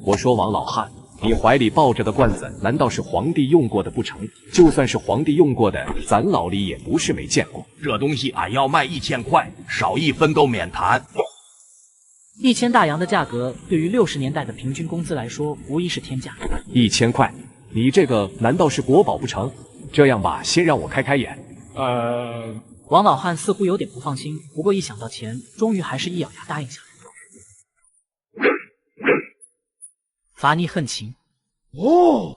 我说王老汉，你怀里抱着的罐子，难道是皇帝用过的不成？就算是皇帝用过的，咱老李也不是没见过。这东西俺要卖1000块，少1分都免谈。1000大洋的价格，对于60年代的平均工资来说，无疑是天价。1000块，你这个难道是国宝不成？这样吧，先让我开开眼。王老汉似乎有点不放心，不过一想到钱，终于还是一咬牙答应下来。伐逆恨情。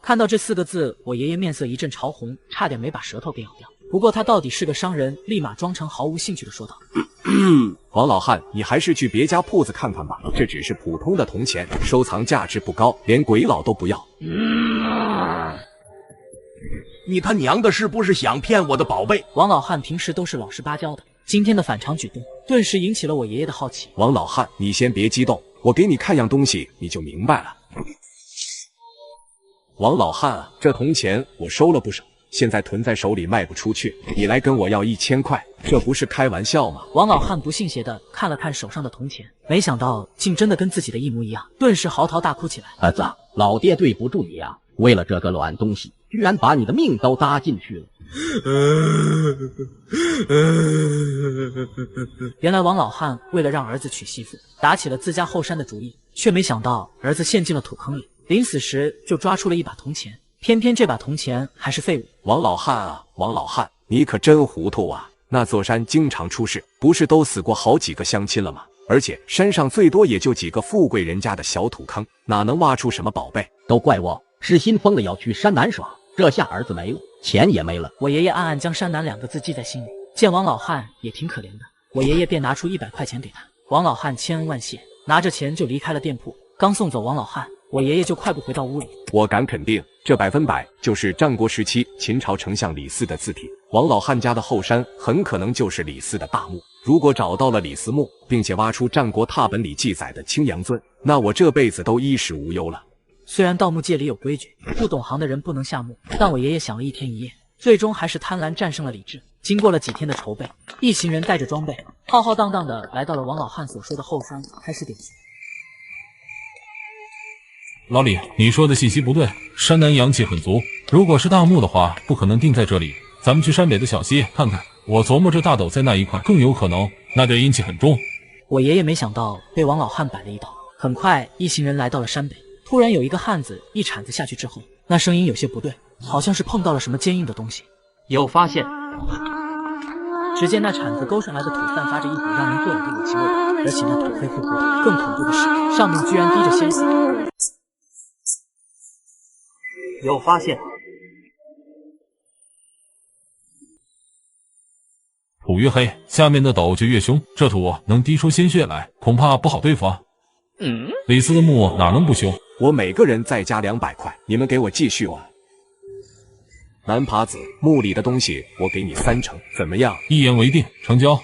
看到这4个字，我爷爷面色一阵潮红，差点没把舌头给咬掉。不过他到底是个商人，立马装成毫无兴趣的说道：“王老汉，你还是去别家铺子看看吧，这只是普通的铜钱，收藏价值不高，连鬼佬都不要。”你他娘的是不是想骗我的宝贝？王老汉平时都是老实巴交的，今天的反常举动顿时引起了我爷爷的好奇。王老汉，你先别激动，我给你看样东西，你就明白了。王老汉啊，这铜钱我收了不少，现在囤在手里卖不出去，你来跟我要1000块，这不是开玩笑吗？王老汉不信邪的看了看手上的铜钱，没想到竟真的跟自己的一模一样，顿时嚎啕大哭起来。儿子，老爹对不住你呀，为了这个卵东西，居然把你的命都搭进去了。原来王老汉为了让儿子娶媳妇，打起了自家后山的主意，却没想到儿子陷进了土坑里，临死时就抓出了一把铜钱，偏偏这把铜钱还是废物。王老汉啊，王老汉，你可真糊涂啊！那座山经常出事，不是都死过好几个乡亲了吗？而且山上最多也就几个富贵人家的小土坑，哪能挖出什么宝贝？都怪我失心疯了要去山南耍，这下儿子没了，钱也没了。我爷爷暗暗将山南2个字记在心里，见王老汉也挺可怜的，我爷爷便拿出100块钱给他。王老汉千恩万谢，拿着钱就离开了店铺。刚送走王老汉，我爷爷就快步回到屋里。我敢肯定，这100%就是战国时期秦朝丞相李斯的字体。王老汉家的后山很可能就是李斯的大墓。如果找到了李斯墓，并且挖出战国拓本里记载的青阳尊，那我这辈子都衣食无忧了。虽然盗墓界里有规矩，不懂行的人不能下墓，但我爷爷想了一天一夜，最终还是贪婪战胜了理智。经过了几天的筹备，一行人带着装备，浩浩荡荡的来到了王老汉所说的后山，开始点穴。老李，你说的信息不对，山南阳气很足，如果是大墓的话，不可能定在这里。咱们去山北的小溪看看，我琢磨这大斗在那一块更有可能，那点阴气很重。我爷爷没想到被王老汉摆了一道，很快一行人来到了山北。突然有一个汉子一铲子下去之后，那声音有些不对，好像是碰到了什么坚硬的东西。有发现！只见那铲子勾上来的土散发着一股让人膈应的恶气味，而且那土黑乎乎的，更恐怖的是，上面居然滴着鲜血。有发现！土越黑，下面的斗就越凶，这土能滴出鲜血来，恐怕不好对付啊。李斯的墓哪能不凶？我每个人再加200块，你们给我继续玩。南耙子，墓里的东西我给你3成，怎么样？一言为定，成交。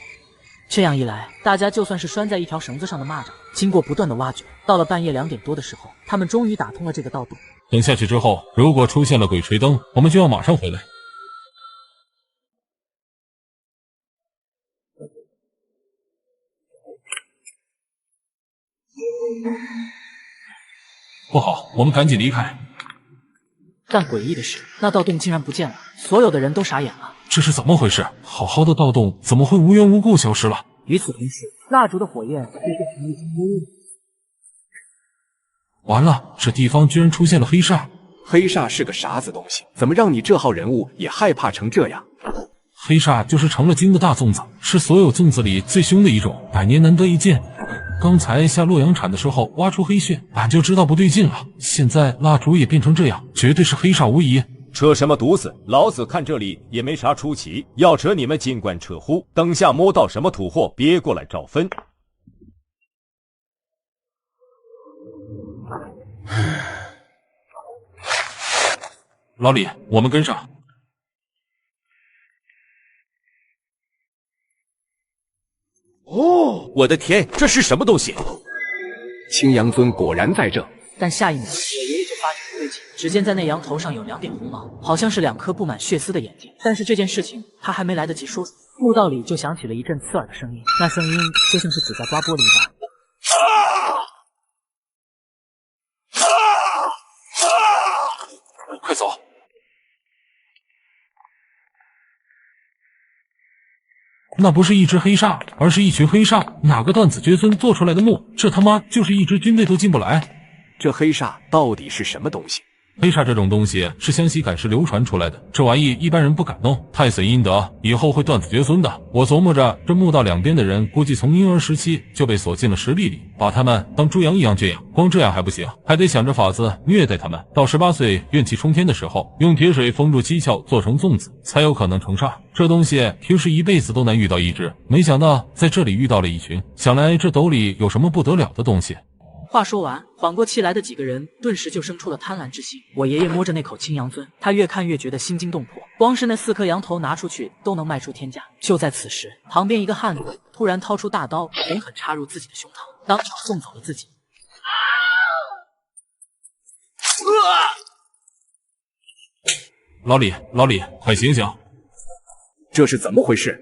这样一来，大家就算是拴在一条绳子上的蚂蚱，经过不断的挖掘，到了半夜2点多的时候，他们终于打通了这个盗洞。等下去之后，如果出现了鬼吹灯，我们就要马上回来。不好，我们赶紧离开。但诡异的是，那盗洞竟然不见了，所有的人都傻眼了。这是怎么回事？好好的盗洞怎么会无缘无故消失了？与此同时，蜡烛的火焰却变成了一层幽雾。完了，这地方居然出现了黑煞。黑煞是个啥子东西？怎么让你这号人物也害怕成这样？黑煞就是成了精的大粽子，是所有粽子里最凶的一种，百年难得一见。刚才下洛阳铲的时候挖出黑血，俺就知道不对劲了。现在蜡烛也变成这样，绝对是黑煞无疑。扯什么犊子！老子看这里也没啥出奇，要扯你们尽管扯呼，等下摸到什么土货，别过来找分。老李，我们跟上。哦，我的天，这是什么东西？青阳尊果然在这。但下一秒，我爷爷就发现不对劲，只见在那羊头上有2点红毛，好像是2颗布满血丝的眼睛。但是这件事情他还没来得及说，墓道里就响起了一阵刺耳的声音，那声音就像是纸在刮玻璃一般。快走！那不是一只黑煞，而是一群黑煞。哪个断子绝孙做出来的墓？这他妈就是一支军队都进不来。这黑煞到底是什么东西？黑煞这种东西是湘西赶尸流传出来的，这玩意一般人不敢弄，太损阴德，以后会断子绝孙的。我琢磨着，这墓道两边的人估计从婴儿时期就被锁进了石壁里，把他们当猪羊一样圈养。光这样还不行，还得想着法子虐待他们，到18岁怨气冲天的时候，用铁水封住七窍做成粽子，才有可能成煞。这东西平时一辈子都难遇到一只，没想到在这里遇到了一群，想来这斗里有什么不得了的东西。话说完，缓过气来的几个人顿时就生出了贪婪之心。我爷爷摸着那口青羊尊，他越看越觉得心惊动魄。光是那4颗羊头拿出去都能卖出天价。就在此时，旁边一个汉子突然掏出大刀，狠狠插入自己的胸膛，当场送走了自己。老李，快醒醒！这是怎么回事？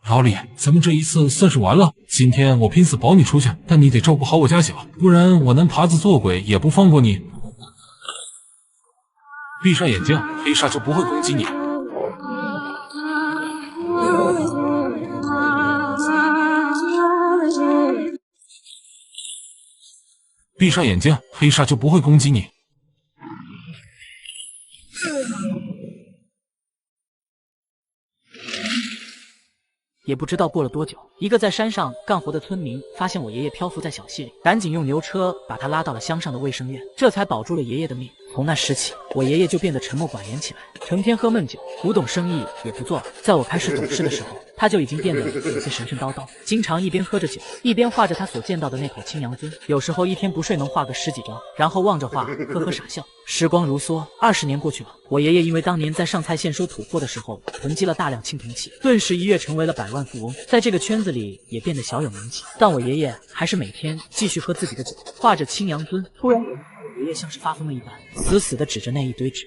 老李，咱们这一次算是完了。今天我拼死保你出去，但你得照顾好我家小，不然我拿耙子做鬼也不放过你。闭上眼睛，黑煞就不会攻击你。闭上眼睛，黑煞就不会攻击你。也不知道过了多久，一个在山上干活的村民发现我爷爷漂浮在小溪里，赶紧用牛车把他拉到了乡上的卫生院，这才保住了爷爷的命。从那时起，我爷爷就变得沉默寡言起来，成天喝闷酒，古董生意也不做了。在我开始懂事的时候，他就已经变得有些神神叨叨，经常一边喝着酒，一边画着他所见到的那口青羊尊。有时候一天不睡能画个10几张，然后望着画呵呵傻笑。时光如梭，20年过去了，我爷爷因为当年在上蔡县收土货的时候囤积了大量青铜器，顿时一跃成为了百万富翁，在这个圈子里也变得小有名气。但我爷爷还是每天继续喝自己的酒，画着青羊尊。突然，我爷爷像是发疯了一般，死死地指着那一堆纸。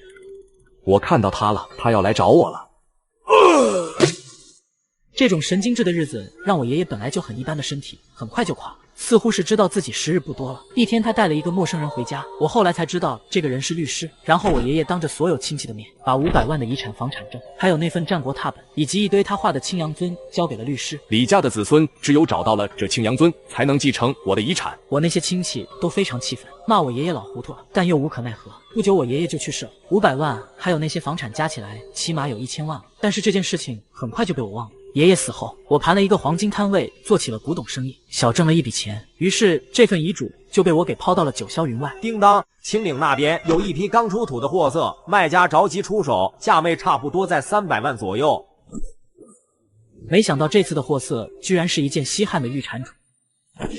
我看到他了，他要来找我了。这种神经质的日子让我爷爷本来就很一般的身体很快就垮了，似乎是知道自己时日不多了。一天他带了一个陌生人回家，我后来才知道这个人是律师。然后我爷爷当着所有亲戚的面，把500万的遗产房产证，还有那份战国拓本，以及一堆他画的青羊尊交给了律师。李家的子孙只有找到了这青羊尊，才能继承我的遗产。我那些亲戚都非常气愤，骂我爷爷老糊涂了，但又无可奈何。不久我爷爷就去世了，500万还有那些房产加起来起码有1000万了。但是这件事情很快就被我忘了。爷爷死后，我盘了一个黄金摊位，做起了古董生意，小挣了一笔钱。于是这份遗嘱就被我给抛到了九霄云外。叮当，青岭那边有一批刚出土的货色，卖家着急出手，价位差不多在300万左右。没想到这次的货色居然是一件西汉的玉蟾蜍。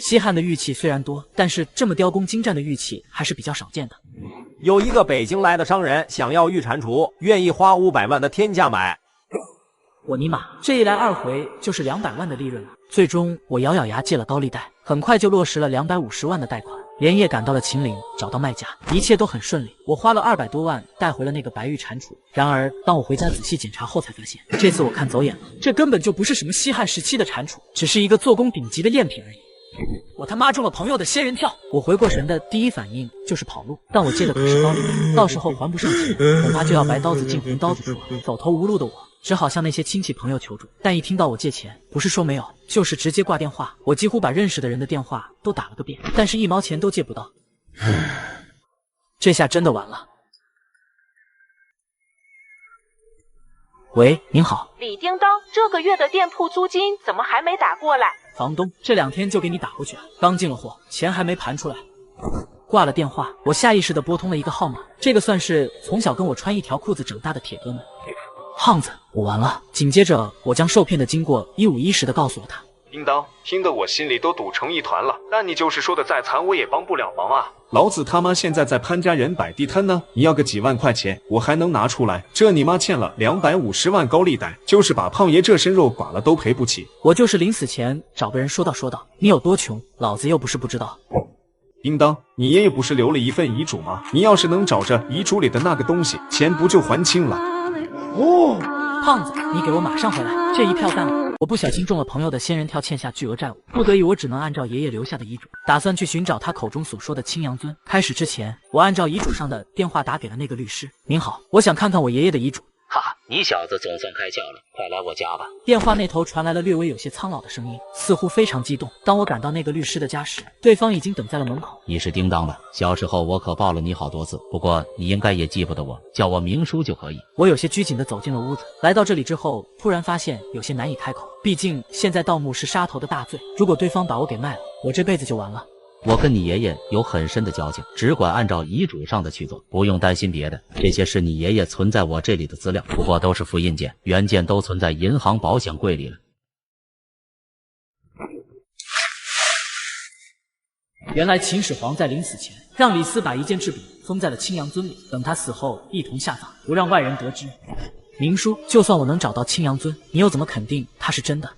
西汉的玉器虽然多，但是这么雕工精湛的玉器还是比较少见的。有一个北京来的商人想要玉蟾蜍，愿意花500万的天价买。我尼玛，这一来二回就是200万的利润了。最终我咬咬牙借了高利贷，很快就落实了250万的贷款，连夜赶到了秦岭，找到卖家，一切都很顺利。我花了200多万带回了那个白玉蟾蜍。然而当我回家仔细检查后，才发现这次我看走眼了，这根本就不是什么西汉时期的蟾蜍，只是一个做工顶级的赝品而已。我他妈中了朋友的仙人跳！我回过神的第一反应就是跑路，但我借的可是高利贷，到时候还不上钱，恐怕就要白刀子进红刀子处了。走投无路的我只好向那些亲戚朋友求助，但一听到我借钱，不是说没有，就是直接挂电话。我几乎把认识的人的电话都打了个遍，但是1毛钱都借不到。这下真的完了。喂，您好，李叮当，这个月的店铺租金怎么还没打过来？房东，这2天就给你打过去了，刚进了货，钱还没盘出来。挂了电话，我下意识地拨通了一个号码，这个算是从小跟我穿一条裤子长大的铁哥们。胖子，我完了。紧接着，我将受骗的经过一五一十地告诉了他。叮当，听得我心里都堵成一团了。但你就是说的再惨，我也帮不了忙啊。老子他妈现在在潘家园摆地摊呢，你要个几万块钱，我还能拿出来。这你妈欠了250万高利贷，就是把胖爷这身肉剐了都赔不起。我就是临死前找个人说道，你有多穷，老子又不是不知道。叮当，你爷爷不是留了一份遗嘱吗？你要是能找着遗嘱里的那个东西，钱不就还清了？胖子，你给我马上回来，这一票干了。我不小心中了朋友的仙人跳，欠下巨额债务，不得已我只能按照爷爷留下的遗嘱，打算去寻找他口中所说的青阳尊。开始之前，我按照遗嘱上的电话打给了那个律师。您好，我想看看我爷爷的遗嘱。哈哈，你小子总算开窍了，快来我家吧。电话那头传来了略微有些苍老的声音，似乎非常激动。当我赶到那个律师的家时，对方已经等在了门口。你是叮当吧？小时候我可抱了你好多次，不过你应该也记不得我，叫我明叔就可以。我有些拘谨地走进了屋子，来到这里之后，突然发现有些难以开口。毕竟现在盗墓是杀头的大罪，如果对方把我给卖了，我这辈子就完了。我跟你爷爷有很深的交情，只管按照遗嘱上的去做，不用担心别的。这些是你爷爷存在我这里的资料，不过都是复印件，原件都存在银行保险柜里了。原来秦始皇在临死前让李斯把一件制笔封在了青阳尊里，等他死后一同下葬，不让外人得知。明叔，就算我能找到青阳尊，你又怎么肯定他是真的？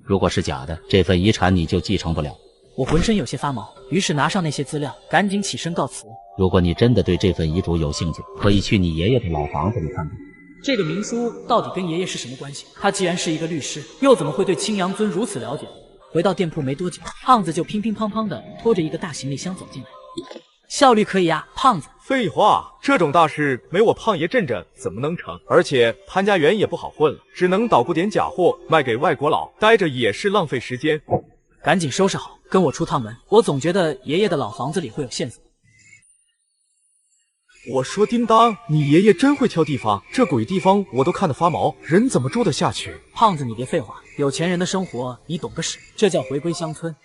如果是假的，这份遗产你就继承不了。我浑身有些发毛，于是拿上那些资料，赶紧起身告辞。如果你真的对这份遗嘱有兴趣，可以去你爷爷的老房子里看看。这个明叔到底跟爷爷是什么关系？他既然是一个律师，又怎么会对青阳尊如此了解？回到店铺没多久，胖子就乒乒乓乓的拖着一个大行李箱走进来。效率可以啊，胖子。废话，这种大事没我胖爷镇着怎么能成？而且潘家园也不好混了，只能捣鼓点假货卖给外国佬，待着也是浪费时间。赶紧收拾好，跟我出趟门。我总觉得爷爷的老房子里会有线索。我说叮当，你爷爷真会挑地方，这鬼地方我都看得发毛，人怎么住得下去？胖子，你别废话，有钱人的生活你懂个屎，这叫回归乡村。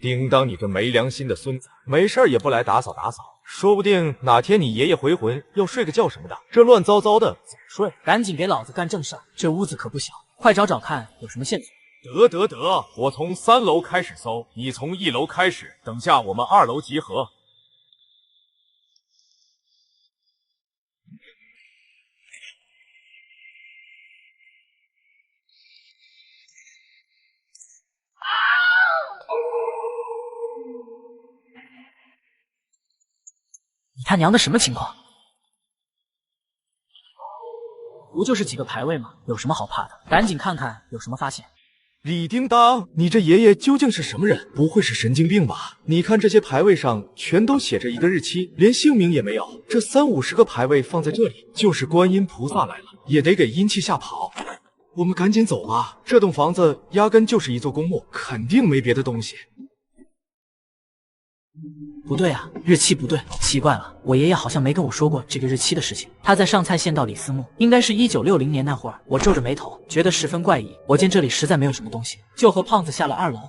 叮当，你这没良心的孙子，没事也不来打扫打扫。说不定哪天你爷爷回魂要睡个觉什么的，这乱糟糟的怎么睡？赶紧给老子干正事儿！这屋子可不小，快找找看有什么线索。得，我从3楼开始搜，你从1楼开始，等下我们2楼集合。你他娘的什么情况？不就是几个牌位吗？有什么好怕的？赶紧看看有什么发现。李叮当，你这爷爷究竟是什么人？不会是神经病吧？你看这些牌位上全都写着一个日期，连姓名也没有。这30-50个牌位放在这里，就是观音菩萨来了，也得给阴气吓跑。我们赶紧走吧，这栋房子压根就是一座公墓，肯定没别的东西。不对啊，日期不对，奇怪了，我爷爷好像没跟我说过这个日期的事情。他在上蔡县到李斯墓，应该是1960年那会儿。我皱着眉头，觉得十分怪异。我见这里实在没有什么东西，就和胖子下了2楼。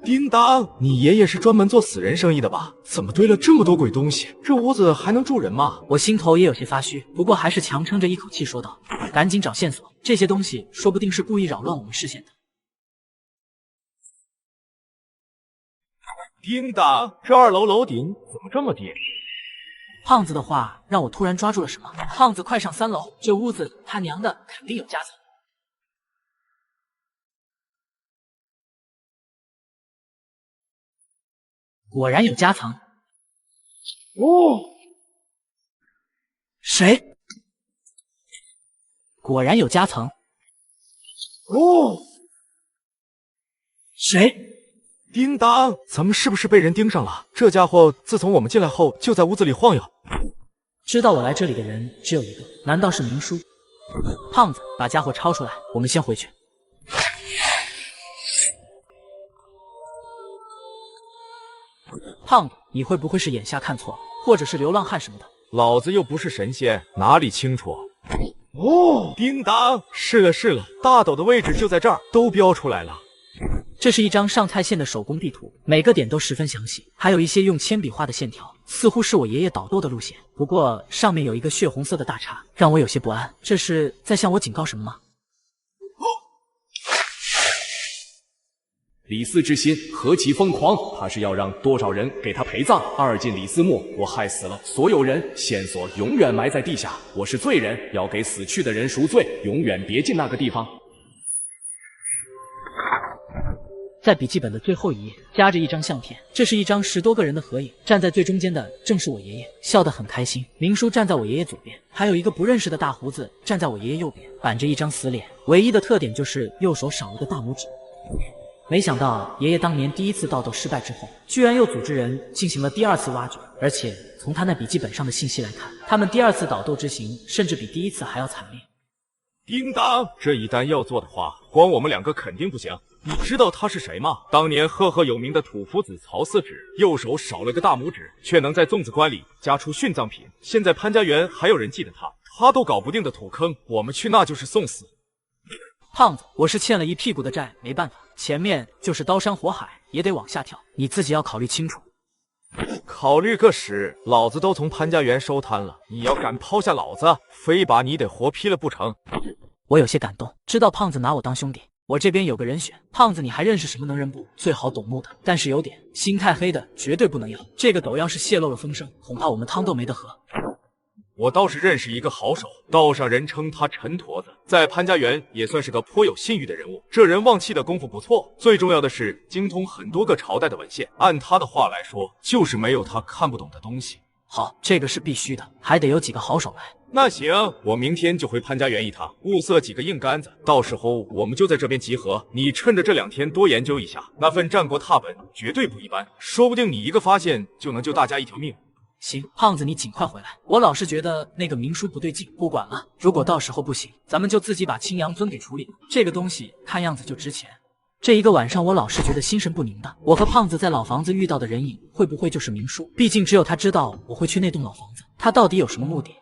叮当，你爷爷是专门做死人生意的吧？怎么堆了这么多鬼东西？这屋子还能住人吗？我心头也有些发虚，不过还是强撑着一口气说道：“赶紧找线索，这些东西说不定是故意扰乱我们视线的。”叮当，这2楼楼顶怎么这么低？胖子的话让我突然抓住了什么。胖子，快上3楼，这屋子他娘的肯定有夹层。果然有夹层。谁？果然有夹层。谁？叮当，咱们是不是被人盯上了？这家伙自从我们进来后就在屋子里晃悠。知道我来这里的人只有一个，难道是明叔？胖子，把家伙抄出来，我们先回去。胖子，你会不会是眼下看错了，或者是流浪汉什么的？老子又不是神仙，哪里清楚？叮当，是了，大斗的位置就在这儿，都标出来了。这是一张上蔡县的手工地图，每个点都十分详细，还有一些用铅笔画的线条，似乎是我爷爷导购的路线。不过上面有一个血红色的大叉，让我有些不安。这是在向我警告什么吗？李斯之心何其疯狂，他是要让多少人给他陪葬？2进李斯墓，我害死了所有人，线索永远埋在地下，我是罪人，要给死去的人赎罪，永远别进那个地方。在笔记本的最后一页夹着一张相片，这是一张10多个人的合影，站在最中间的正是我爷爷，笑得很开心。明叔站在我爷爷左边，还有一个不认识的大胡子站在我爷爷右边，板着一张死脸，唯一的特点就是右手少了个大拇指。没想到爷爷当年第1次盗斗失败之后，居然又组织人进行了第2次挖掘，而且从他那笔记本上的信息来看，他们第2次倒斗之行甚至比第1次还要惨烈。叮当，这一单要做的话，光我们2个肯定不行。你知道他是谁吗？当年赫赫有名的土夫子曹四指，右手少了个大拇指，却能在粽子棺里夹出殉葬品。现在潘家园还有人记得他，他都搞不定的土坑，我们去那就是送死。胖子，我是欠了一屁股的债，没办法，前面就是刀山火海，也得往下跳，你自己要考虑清楚。考虑个屎！老子都从潘家园收摊了，你要敢抛下老子，非把你得活劈了不成？我有些感动，知道胖子拿我当兄弟，我这边有个人选。胖子，你还认识什么能人不？最好懂木的，但是有点心太黑的绝对不能要。这个斗要是泄露了风声，恐怕我们汤都没得喝。我倒是认识一个好手，道上人称他陈坨子，在潘家园也算是个颇有信誉的人物。这人望气的功夫不错，最重要的是精通很多个朝代的文献。按他的话来说，就是没有他看不懂的东西。好，这个是必须的，还得有几个好手来。那行，我明天就回潘家园一趟，物色几个硬杆子，到时候我们就在这边集合。你趁着这2天多研究一下，那份战国拓本绝对不一般，说不定你一个发现就能救大家一条命。行，胖子你尽快回来。我老是觉得那个明书不对劲，不管了，如果到时候不行，咱们就自己把青阳尊给处理了。这个东西看样子就值钱。这一个晚上我老是觉得心神不宁的，我和胖子在老房子遇到的人影会不会就是明书？毕竟只有他知道我会去那栋老房子，他到底有什么目的？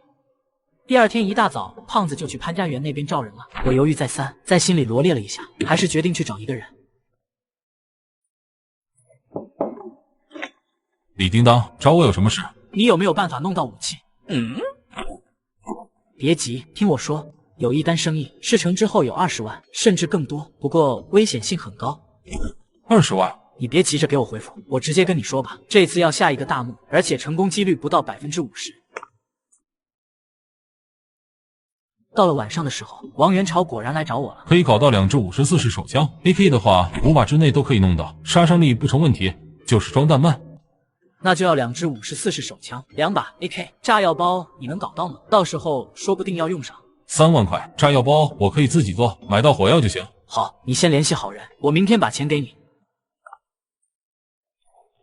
第2天一大早，胖子就去潘家园那边召人了。我犹豫再三，在心里罗列了一下，还是决定去找一个人。李叮当，找我有什么事？你有没有办法弄到武器？别急，听我说，有一单生意，事成之后有20万，甚至更多，不过危险性很高。20万？你别急着给我回复，我直接跟你说吧，这次要下一个大墓，而且成功几率不到50%。到了晚上的时候，王元朝果然来找我了。可以搞到2支54式手枪 ，AK 的话5把之内都可以弄到，杀伤力不成问题，就是装弹慢。那就要2支54式手枪，2把 AK， 炸药包你能搞到吗？到时候说不定要用上。3万块，炸药包我可以自己做，买到火药就行。好，你先联系好人，我明天把钱给你。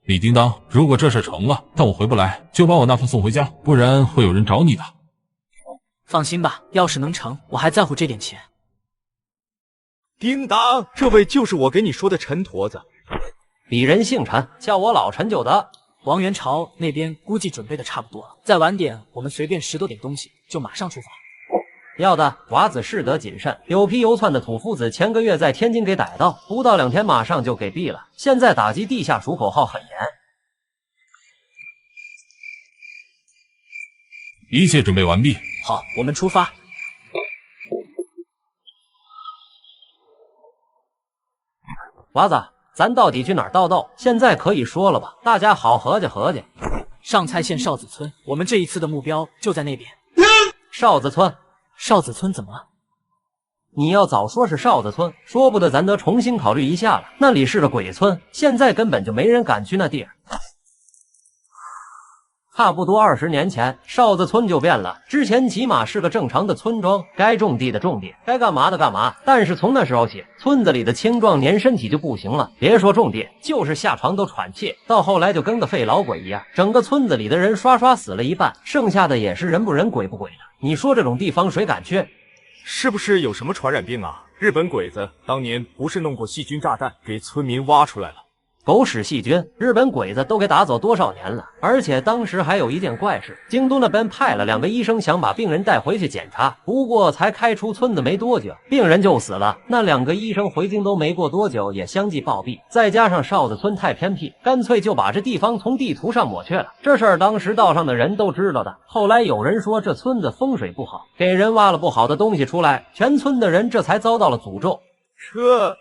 李叮当，如果这事成了，但我回不来，就把我那份送回家，不然会有人找你的。放心吧，要是能成，我还在乎这点钱。叮当，这位就是我给你说的陈坨子。鄙人姓陈，叫我老陈就得。王元朝那边估计准备的差不多了，再晚点，我们随便10多点东西就马上出发。要的，娃子适得谨慎。有批游窜的土夫子前个月在天津给逮到，不到2天马上就给毙了。现在打击地下署口号很严。一切准备完毕。好，我们出发。娃子，咱到底去哪儿盗斗？现在可以说了吧？大家好合计合计。上蔡县哨子村，我们这一次的目标就在那边。哨子村？哨子村怎么了？你要早说是哨子村，说不得咱得重新考虑一下了。那里是个鬼村，现在根本就没人敢去那地儿。差不多20年前，哨子村就变了。之前起码是个正常的村庄，该种地的种地，该干嘛的干嘛。但是从那时候起，村子里的青壮年身体就不行了，别说种地，就是下床都喘气。到后来就跟个废老鬼一样，整个村子里的人刷刷死了一半，剩下的也是人不人鬼不鬼的。你说这种地方谁敢去？是不是有什么传染病啊？日本鬼子当年不是弄过细菌炸弹，给村民挖出来了。狗屎细菌，日本鬼子都给打走多少年了？而且当时还有一件怪事，京都那边派了2个医生想把病人带回去检查，不过才开出村子没多久，病人就死了。那2个医生回京都没过多久也相继暴毙，再加上哨子村太偏僻，干脆就把这地方从地图上抹去了。这事儿当时道上的人都知道的。后来有人说这村子风水不好，给人挖了不好的东西出来，全村的人这才遭到了诅咒。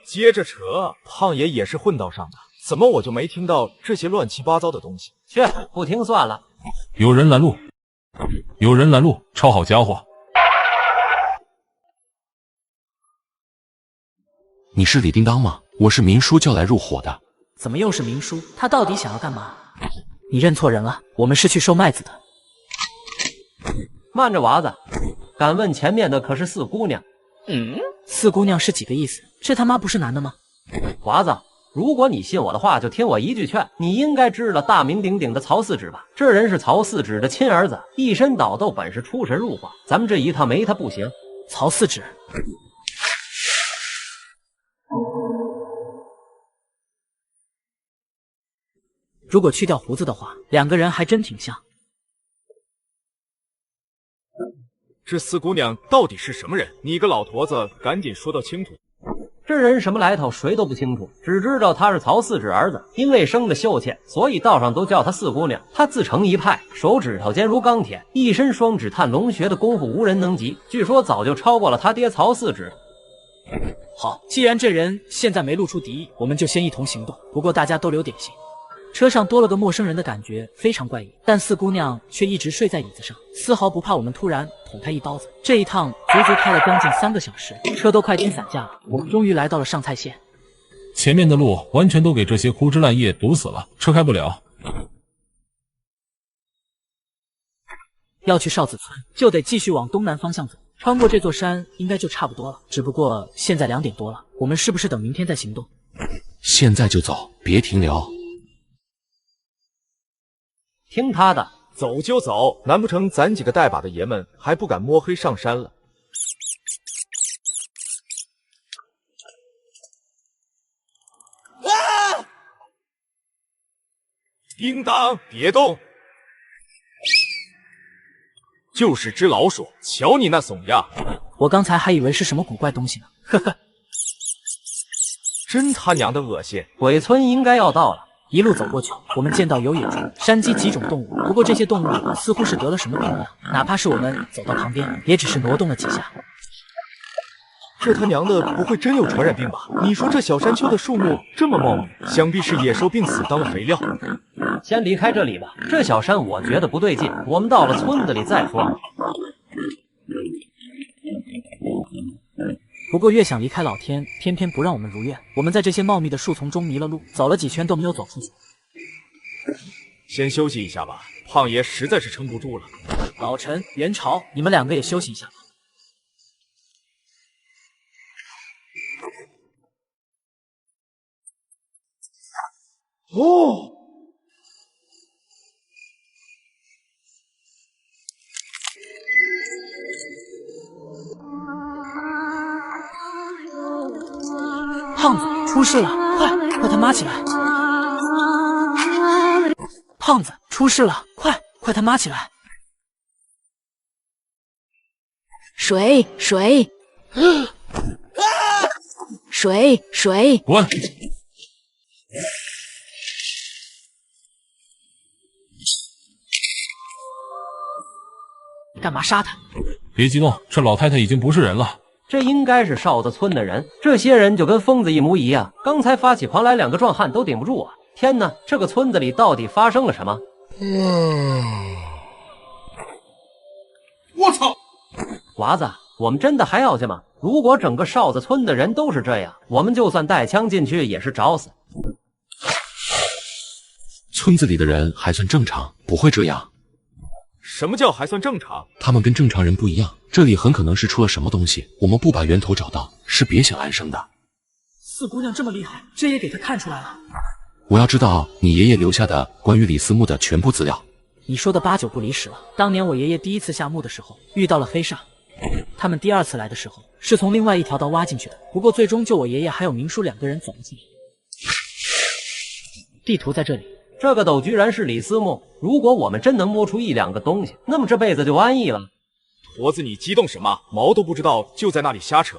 接着扯，胖爷也是混道上的。怎么我就没听到这些乱七八糟的东西？去，不听算了。有人拦路，有人拦路，抄好家伙。你是李叮当吗？我是明叔叫来入伙的。怎么又是明叔？他到底想要干嘛？你认错人了，我们是去收麦子的。慢着，娃子，敢问前面的可是四姑娘？四姑娘是几个意思？这他妈不是男的吗？娃子，如果你信我的话，就听我一句劝。你应该知道大名鼎鼎的曹四指吧？这人是曹四指的亲儿子，一身导斗本事，出神入化。咱们这一趟没他不行。曹四指，如果去掉胡子的话，两个人还真挺像。这四姑娘到底是什么人？你个老头子，赶紧说道清楚。这人什么来头，谁都不清楚，只知道他是曹四指儿子，因为生的秀气，所以道上都叫他四姑娘。他自成一派，手指头坚如钢铁，一身双指探龙穴的功夫无人能及，据说早就超过了他爹曹四指。好，既然这人现在没露出敌意，我们就先一同行动。不过大家都留点心。车上多了个陌生人的感觉非常怪异，但四姑娘却一直睡在椅子上，丝毫不怕我们突然捅她一刀子。这一趟足足开了将近3个小时，车都快颠散架了。我们终于来到了上蔡县，前面的路完全都给这些枯枝烂叶堵死了，车开不了。要去邵子村，就得继续往东南方向走，穿过这座山应该就差不多了。只不过现在2点多了，我们是不是等明天再行动？现在就走，别停留。听他的，走就走，难不成咱几个带把的爷们还不敢摸黑上山了？叮当，别动！就是只老鼠，瞧你那怂样！我刚才还以为是什么古怪东西呢，呵呵，真他娘的恶心！鬼村应该要到了。一路走过去，我们见到有野猪、山鸡几种动物，不过这些动物似乎是得了什么病一样，哪怕是我们走到旁边，也只是挪动了几下。这他娘的不会真有传染病吧？你说这小山丘的树木这么茂密，想必是野兽病死当了肥料。先离开这里吧，这小山我觉得不对劲，我们到了村子里再说。不过越想离开老天，偏偏不让我们如愿。我们在这些茂密的树丛中迷了路，走了几圈都没有走出去。先休息一下吧，胖爷实在是撑不住了。老陈、元朝，你们2个也休息一下吧。哦，胖子出事了，快他妈起来！胖子出事了，快他妈起来！水，滚！干嘛杀他？别激动，这老太太已经不是人了。这应该是哨子村的人，这些人就跟疯子一模一样。刚才发起狂来2个壮汉都顶不住啊！天哪，这个村子里到底发生了什么？我操！娃子，我们真的还要去吗？如果整个哨子村的人都是这样，我们就算带枪进去也是找死。村子里的人还算正常，不会这样。什么叫还算正常？他们跟正常人不一样，这里很可能是出了什么东西，我们不把源头找到，是别想安生的。四姑娘这么厉害，这也给她看出来了。我要知道你爷爷留下的关于李思慕的全部资料。你说的8、9不离10了。当年我爷爷第1次下墓的时候遇到了黑煞，他们第2次来的时候是从另外一条道挖进去的，不过最终就我爷爷还有明叔2个人走了进来。地图在这里。这个斗居然是李思慕，如果我们真能摸出1、2个东西，那么这辈子就安逸了。驼子，你激动什么？毛都不知道就在那里瞎扯。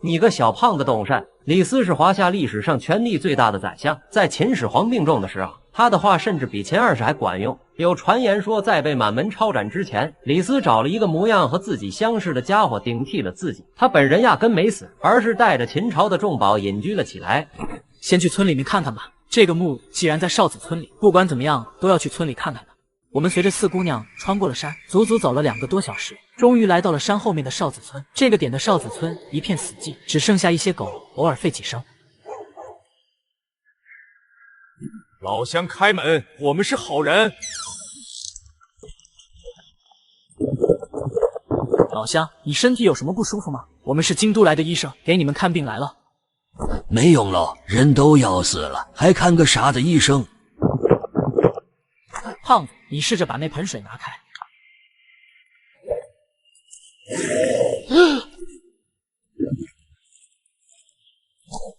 你个小胖子懂善！李斯是华夏历史上权力最大的宰相，在秦始皇病重的时候，他的话甚至比秦二世还管用。有传言说，在被满门抄斩之前，李斯找了一个模样和自己相似的家伙顶替了自己，他本人压根没死，而是带着秦朝的重宝隐居了起来。先去村里面看看吧。这个墓既然在邵子村里，不管怎么样都要去村里看看的。我们随着四姑娘穿过了山，足足走了2个多小时，终于来到了山后面的哨子村。这个点的哨子村一片死寂，只剩下一些狗偶尔吠几声。老乡开门，我们是好人。老乡，你身体有什么不舒服吗？我们是京都来的医生，给你们看病来了。没用了，人都要死了，还看个啥的医生？胖子，你试着把那盆水拿开。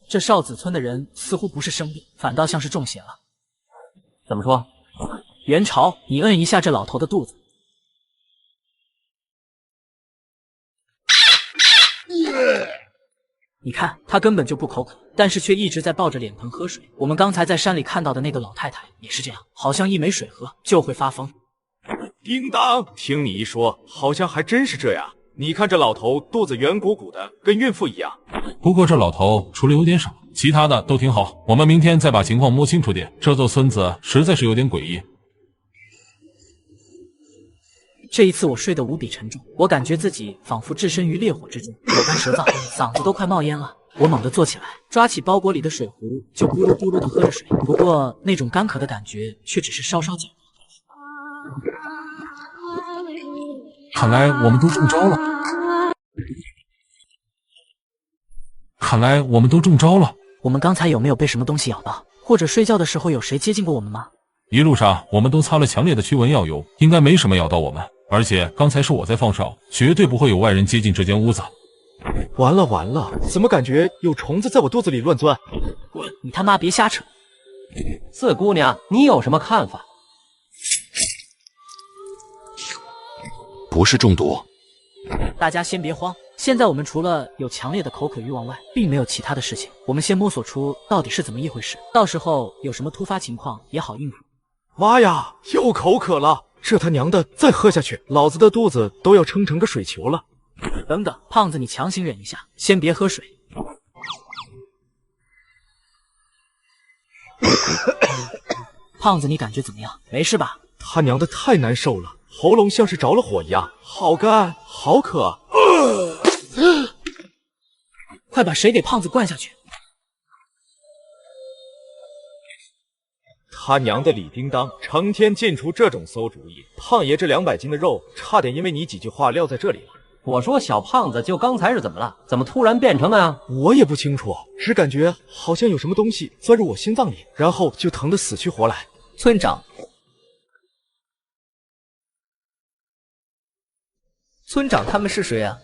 这哨子村的人似乎不是生病，反倒像是中邪了。怎么说？元朝，你摁一下这老头的肚子。你看，他根本就不口渴，但是却一直在抱着脸盆喝水。我们刚才在山里看到的那个老太太也是这样，好像一没水喝就会发疯。叮当，听你一说，好像还真是这样。你看这老头肚子圆鼓鼓的，跟孕妇一样。不过这老头除了有点傻，其他的都挺好。我们明天再把情况摸清楚点。这座村子实在是有点诡异。这一次我睡得无比沉重，我感觉自己仿佛置身于烈火之中，口干舌燥，嗓子都快冒烟了。我猛地坐起来，抓起包裹里的水壶，就咕噜咕噜地喝着水。不过那种干渴的感觉却只是稍稍减弱。看来我们都中招了。看来我们都中招了。我们刚才有没有被什么东西咬到？或者睡觉的时候有谁接近过我们吗？一路上我们都擦了强烈的驱蚊药油，应该没什么咬到我们。而且刚才是我在放哨，绝对不会有外人接近这间屋子。完了完了，怎么感觉有虫子在我肚子里乱钻？滚！你他妈别瞎扯！四姑娘，你有什么看法？不是中毒。大家先别慌，现在我们除了有强烈的口渴欲望外，并没有其他的事情。我们先摸索出到底是怎么一回事，到时候有什么突发情况也好应付。妈呀，又口渴了！这他娘的，再喝下去，老子的肚子都要撑成个水球了。等等，胖子，你强行忍一下，先别喝水。胖子，你感觉怎么样？没事吧？他娘的太难受了，喉咙像是着了火一样，好干，好渴。快把水给胖子灌下去！他娘的李叮当，成天进出这种馊主意，胖爷这200斤的肉，差点因为你几句话撂在这里了。我说小胖子，就刚才是怎么了？怎么突然变成那样？我也不清楚，只感觉好像有什么东西钻入我心脏里，然后就疼得死去活来。村长，村长他们是谁啊？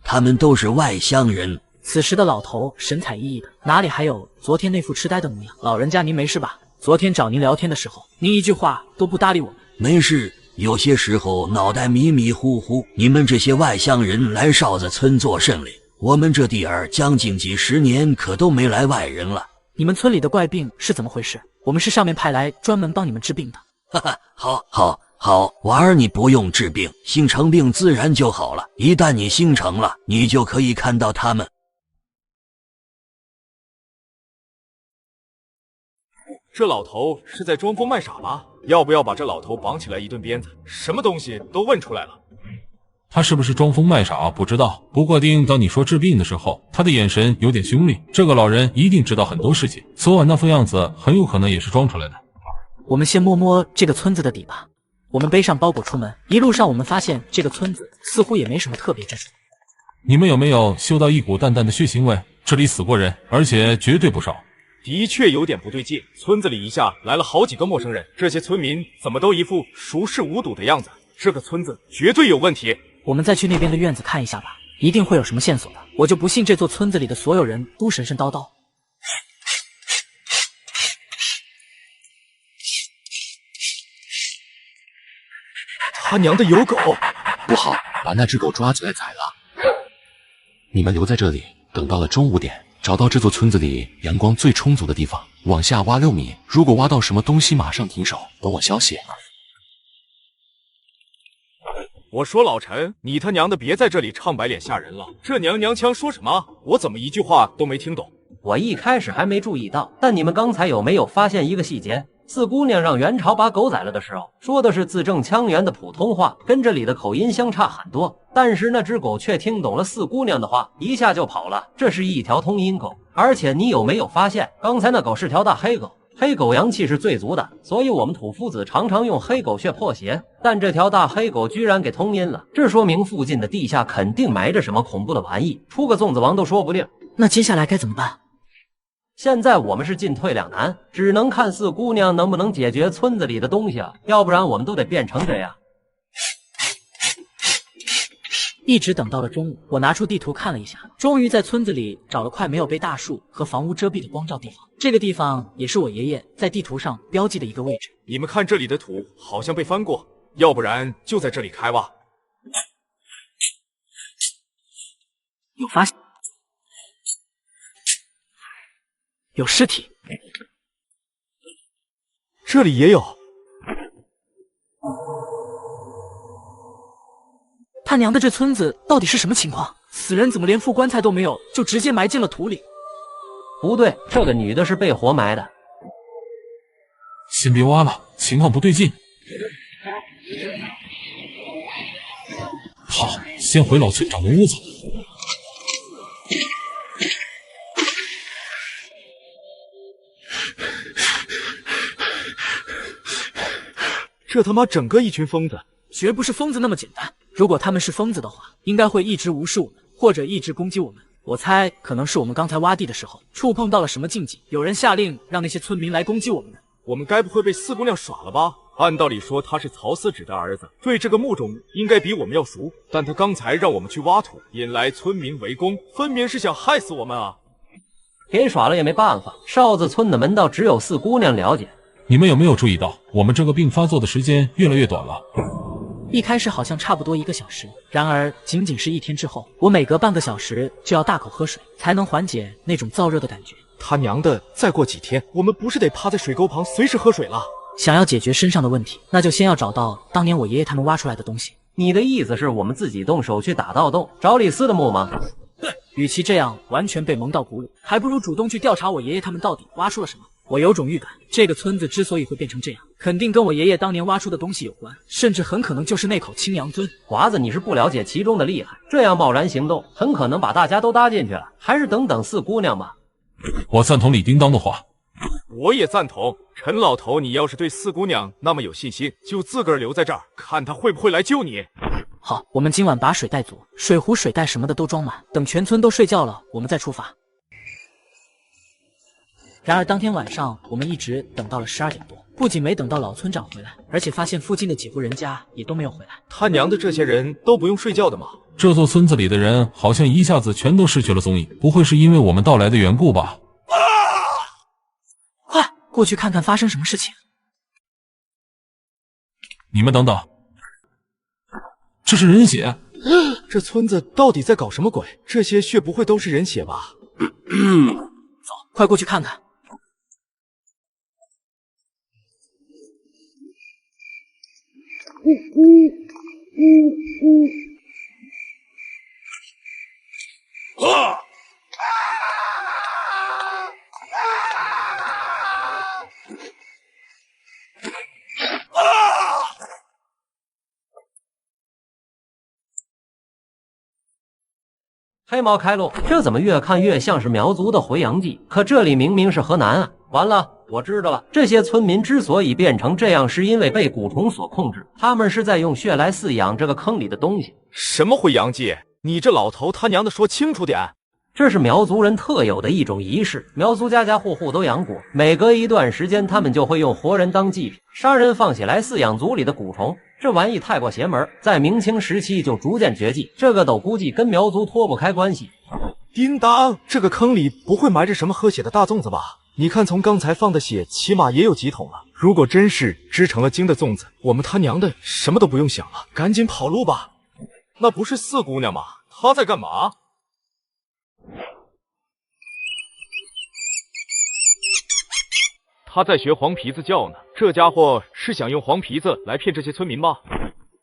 他们都是外乡人。此时的老头神采奕奕的，哪里还有昨天那副痴呆的模样？老人家您没事吧？昨天找您聊天的时候，您一句话都不搭理我们。没事，有些时候脑袋迷迷糊糊。你们这些外乡人来哨子村做甚哩？我们这地儿将近几10年可都没来外人了。你们村里的怪病是怎么回事？我们是上面派来专门帮你们治病的。哈哈，好，娃儿你不用治病，心诚病自然就好了。一旦你心诚了，你就可以看到他们。这老头是在装疯卖傻吧？要不要把这老头绑起来一顿鞭子？什么东西都问出来了。他是不是装疯卖傻不知道，不过当你说治病的时候，他的眼神有点凶厉。这个老人一定知道很多事情，昨晚那副样子很有可能也是装出来的。我们先摸摸这个村子的底吧。我们背上包裹出门，一路上我们发现这个村子似乎也没什么特别之处。你们有没有嗅到一股淡淡的血腥味？这里死过人，而且绝对不少。的确有点不对劲，村子里一下来了好几个陌生人，这些村民怎么都一副熟视无睹的样子？这个村子绝对有问题。我们再去那边的院子看一下吧，一定会有什么线索的。我就不信这座村子里的所有人都神神叨叨。他娘的有狗！不好，把那只狗抓起来宰了。你们留在这里，等到了中午点，找到这座村子里阳光最充足的地方，往下挖6米。如果挖到什么东西，马上停手，等我消息。我说老陈，你他娘的别在这里唱白脸吓人了！这娘娘腔说什么？我怎么一句话都没听懂？我一开始还没注意到，但你们刚才有没有发现一个细节？四姑娘让元朝把狗宰了的时候，说的是字正腔圆的普通话，跟这里的口音相差很多。但是那只狗却听懂了四姑娘的话，一下就跑了。这是一条通音狗，而且你有没有发现，刚才那狗是条大黑狗？黑狗阳气是最足的，所以我们土夫子常常用黑狗血破邪。但这条大黑狗居然给通音了，这说明附近的地下肯定埋着什么恐怖的玩意，出个粽子王都说不定。那接下来该怎么办？现在我们是进退两难，只能看四姑娘能不能解决村子里的东西啊，要不然我们都得变成这样。一直等到了中午，我拿出地图看了一下，终于在村子里找了块没有被大树和房屋遮蔽的光照地方。这个地方也是我爷爷在地图上标记的一个位置。你们看这里的土好像被翻过，要不然就在这里开挖。有发现，有尸体，这里也有。他娘的，这村子到底是什么情况？死人怎么连副棺材都没有，就直接埋进了土里？不对，这个女的是被活埋的。先别挖了，情况不对劲。好，先回老村长的屋子。这他妈整个一群疯子！绝不是疯子那么简单。如果他们是疯子的话，应该会一直无视我们，或者一直攻击我们。我猜可能是我们刚才挖地的时候触碰到了什么禁忌，有人下令让那些村民来攻击我们的。我们该不会被四姑娘耍了吧？按道理说他是曹司指的儿子，对这个木种应该比我们要熟，但他刚才让我们去挖土，引来村民围攻，分明是想害死我们啊！给耍了也没办法，哨子村的门道只有四姑娘了解。你们有没有注意到，我们这个病发作的时间越来越短了？一开始好像差不多1个小时，然而仅仅是1天之后，我每隔半个小时就要大口喝水，才能缓解那种燥热的感觉。他娘的，再过几天，我们不是得趴在水沟旁随时喝水了？想要解决身上的问题，那就先要找到当年我爷爷他们挖出来的东西。你的意思是我们自己动手去打盗洞，找李斯的墓吗？与其这样完全被蒙到鼓里，还不如主动去调查我爷爷他们到底挖出了什么。我有种预感，这个村子之所以会变成这样，肯定跟我爷爷当年挖出的东西有关，甚至很可能就是那口青阳尊。华子，你是不了解其中的厉害，这样贸然行动，很可能把大家都搭进去了。还是等等四姑娘吧。我赞同李叮当的话。我也赞同。陈老头，你要是对四姑娘那么有信心，就自个儿留在这儿，看她会不会来救你。好，我们今晚把水带足，水壶、水袋什么的都装满，等全村都睡觉了，我们再出发。然而当天晚上，我们一直等到了12点多，不仅没等到老村长回来，而且发现附近的几户人家也都没有回来。他娘的，这些人都不用睡觉的吗？这座村子里的人好像一下子全都失去了踪影，不会是因为我们到来的缘故吧？快过去看看发生什么事情！你们等等，这是人血！这村子到底在搞什么鬼？这些血不会都是人血吧？走，快过去看看！黑猫开路，这怎么越看越像是苗族的回阳记？可这里明明是河南啊！完了，我知道了，这些村民之所以变成这样，是因为被蛊虫所控制，他们是在用血来饲养这个坑里的东西。什么回阳记？你这老头他娘的说清楚点！这是苗族人特有的一种仪式，苗族家家户户都养蛊，每隔一段时间，他们就会用活人当祭品，杀人放血来饲养族里的蛊虫。这玩意太过邪门，在明清时期就逐渐绝迹，这个都估计跟苗族脱不开关系。叮当，这个坑里不会埋着什么喝血的大粽子吧？你看，从刚才放的血，起码也有几桶了。如果真是织成了精的粽子，我们他娘的什么都不用想了，赶紧跑路吧！那不是四姑娘吗？她在干嘛？他在学黄皮子叫呢，这家伙是想用黄皮子来骗这些村民吗？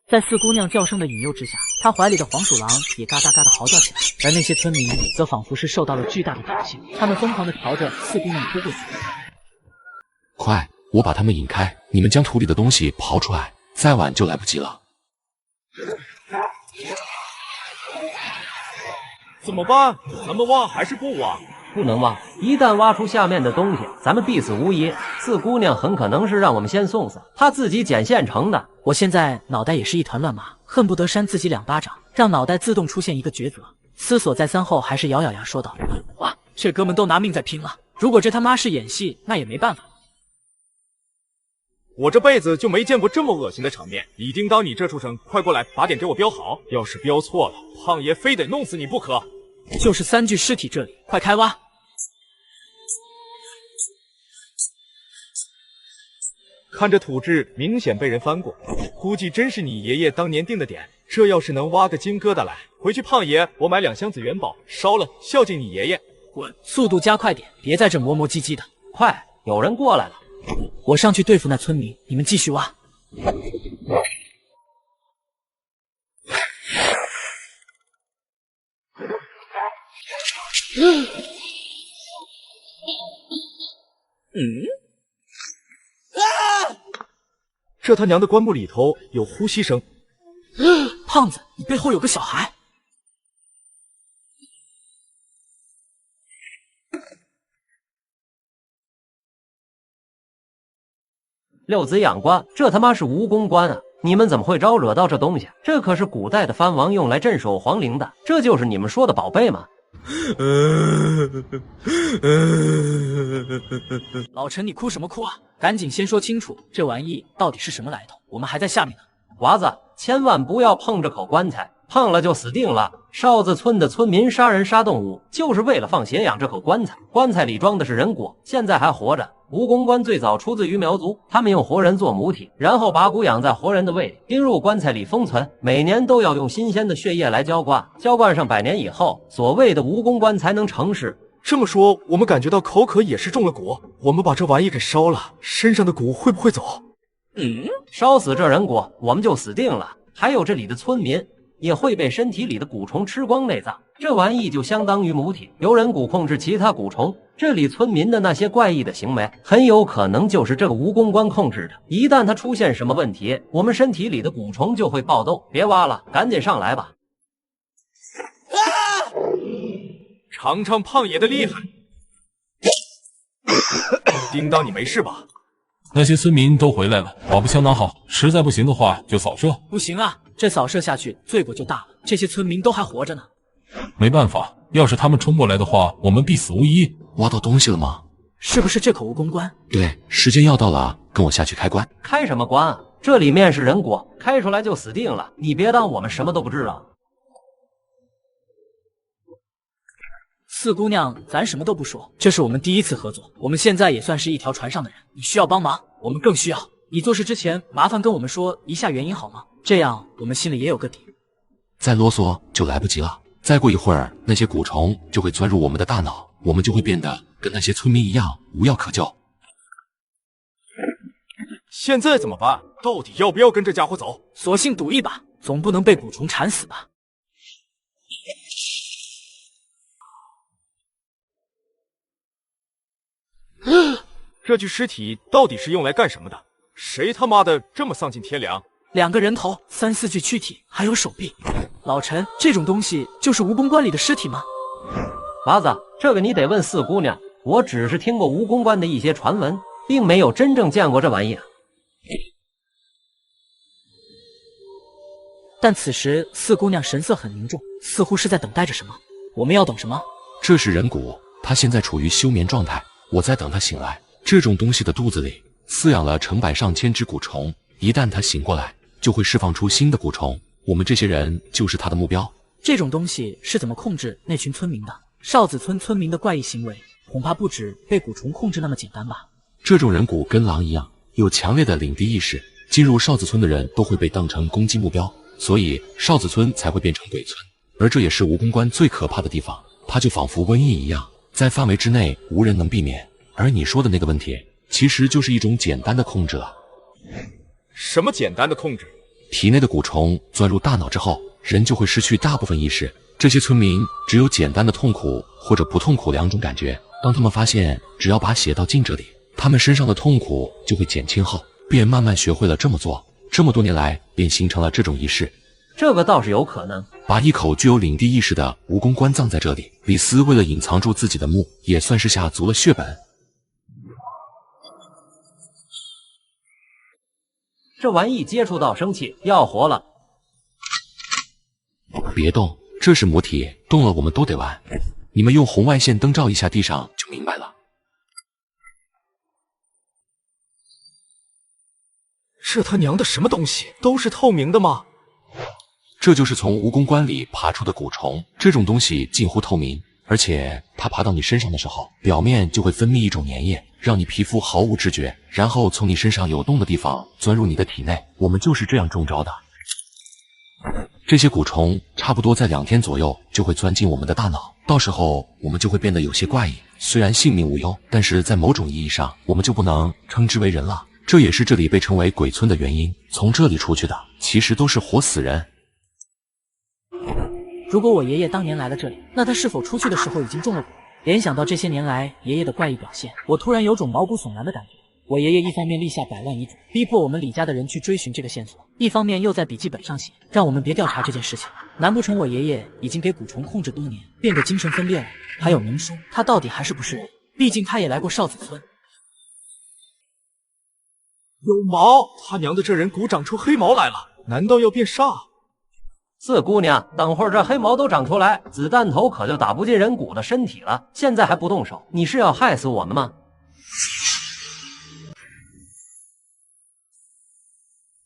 在四姑娘叫声的引诱之下，他怀里的黄鼠狼也嘎嘎嘎的嚎叫起来，而那些村民则仿佛是受到了巨大的挑衅，他们疯狂地朝着四姑娘扑过去。我把他们引开，你们将土里的东西刨出来，再晚就来不及了。怎么办？咱们挖还是不挖？不能挖，一旦挖出下面的东西，咱们必死无疑。四姑娘很可能是让我们先送死，她自己捡现成的。我现在脑袋也是一团乱麻，恨不得扇自己2巴掌，让脑袋自动出现一个抉择。思索再三后，还是咬咬牙说道：“哇，这哥们都拿命在拼了！如果这他妈是演戏，那也没办法。”我这辈子就没见过这么恶心的场面！李叮当，你这畜生，快过来，把点给我标好！要是标错了，胖爷非得弄死你不可！就是3具尸体这里，快开挖！看这土质，明显被人翻过，估计真是你爷爷当年定的点。这要是能挖个金疙瘩来，回去胖爷我买2箱子元宝烧了，孝敬你爷爷。滚！速度加快点，别在这磨磨唧唧的。快，有人过来了。我上去对付那村民，你们继续挖。这他娘的棺木里头有呼吸声！胖子，你背后有个小孩。六子养棺，这他妈是蜈蚣棺啊！你们怎么会招惹到这东西？这可是古代的藩王用来镇守皇陵的，这就是你们说的宝贝吗？老陈，你哭什么哭啊？赶紧先说清楚，这玩意到底是什么来头？我们还在下面呢。娃子，千万不要碰这口棺材，碰了就死定了。哨子村的村民杀人杀动物，就是为了放血养这口棺材。棺材里装的是人骨，现在还活着。蜈蚣棺最早出自于苗族，他们用活人做母体，然后把骨养在活人的胃里，并入棺材里封存。每年都要用新鲜的血液来浇灌，浇灌上100年以后，所谓的蜈蚣棺才能成事。这么说，我们感觉到口渴也是中了蛊。我们把这玩意给烧了，身上的蛊会不会走？烧死这人骨，我们就死定了。还有这里的村民也会被身体里的蛊虫吃光内脏，这玩意就相当于母体，由人蛊控制其他蛊虫。这里村民的那些怪异的行为，很有可能就是这个蜈蚣棺控制的。一旦它出现什么问题，我们身体里的蛊虫就会暴动。别挖了，赶紧上来吧！尝尝胖爷的厉害！叮当，你没事吧？那些村民都回来了，保不相当好，实在不行的话就扫射。不行啊，这扫射下去罪过就大了。这些村民都还活着呢。没办法，要是他们冲过来的话，我们必死无疑。挖到东西了吗？是不是这口蜈蚣棺？对，时间要到了，跟我下去开棺。开什么棺啊？这里面是人骨，开出来就死定了。你别当我们什么都不知道。四姑娘，咱什么都不说，这是我们第一次合作，我们现在也算是一条船上的人，你需要帮忙，我们更需要。你做事之前，麻烦跟我们说一下原因好吗？这样我们心里也有个底。再啰嗦就来不及了。再过一会儿，那些蛊虫就会钻入我们的大脑，我们就会变得跟那些村民一样无药可救。现在怎么办？到底要不要跟这家伙走？索性赌一把，总不能被蛊虫缠死吧？这具尸体到底是用来干什么的？谁他妈的这么丧尽天良？2个人头，3、4具躯体，还有手臂。老陈，这种东西就是蜈蚣棺里的尸体吗？娃子，这个你得问四姑娘。我只是听过蜈蚣棺的一些传闻，并没有真正见过这玩意。但此时四姑娘神色很凝重，似乎是在等待着什么。我们要等什么？这是人骨，他现在处于休眠状态，我在等他醒来。这种东西的肚子里饲养了成百上千只蛊虫，一旦他醒过来，就会释放出新的蛊虫。我们这些人就是他的目标。这种东西是怎么控制那群村民的？哨子村村民的怪异行为，恐怕不止被蛊虫控制那么简单吧？这种人骨跟狼一样，有强烈的领地意识，进入哨子村的人都会被当成攻击目标，所以哨子村才会变成鬼村。而这也是蜈蚣棺最可怕的地方，它就仿佛瘟疫一样，在范围之内无人能避免。而你说的那个问题，其实就是一种简单的控制了。什么简单的控制？体内的蛊虫钻入大脑之后，人就会失去大部分意识。这些村民只有简单的痛苦或者不痛苦2种感觉。当他们发现只要把血倒进这里，他们身上的痛苦就会减轻后，便慢慢学会了这么做。这么多年来，便形成了这种仪式。这个倒是有可能。把一口具有领地意识的蜈蚣关葬在这里，李斯为了隐藏住自己的墓，也算是下足了血本。这玩意接触到生气，要活了。别动，这是母体，动了我们都得完。你们用红外线灯照一下地上就明白了。这他娘的什么东西？都是透明的吗？这就是从蜈蚣关里爬出的蛊虫，这种东西近乎透明，而且它爬到你身上的时候，表面就会分泌一种粘液，让你皮肤毫无知觉，然后从你身上有洞的地方钻入你的体内。我们就是这样中招的。这些蛊虫差不多在2天左右就会钻进我们的大脑，到时候我们就会变得有些怪异。虽然性命无忧，但是在某种意义上，我们就不能称之为人了。这也是这里被称为鬼村的原因。从这里出去的其实都是活死人。如果我爷爷当年来了这里，那他是否出去的时候已经中了蛊？联想到这些年来爷爷的怪异表现，我突然有种毛骨悚然的感觉。我爷爷一方面立下100万遗嘱，逼迫我们李家的人去追寻这个线索，一方面又在笔记本上写，让我们别调查这件事情。难不成我爷爷已经给蛊虫控制多年，变得精神分裂了？还有明叔，他到底还是不是人？毕竟他也来过少子村。有毛！他娘的，这人骨长出黑毛来了，难道要变煞？四姑娘，等会儿这黑毛都长出来，子弹头可就打不进人骨的身体了。现在还不动手，你是要害死我们吗？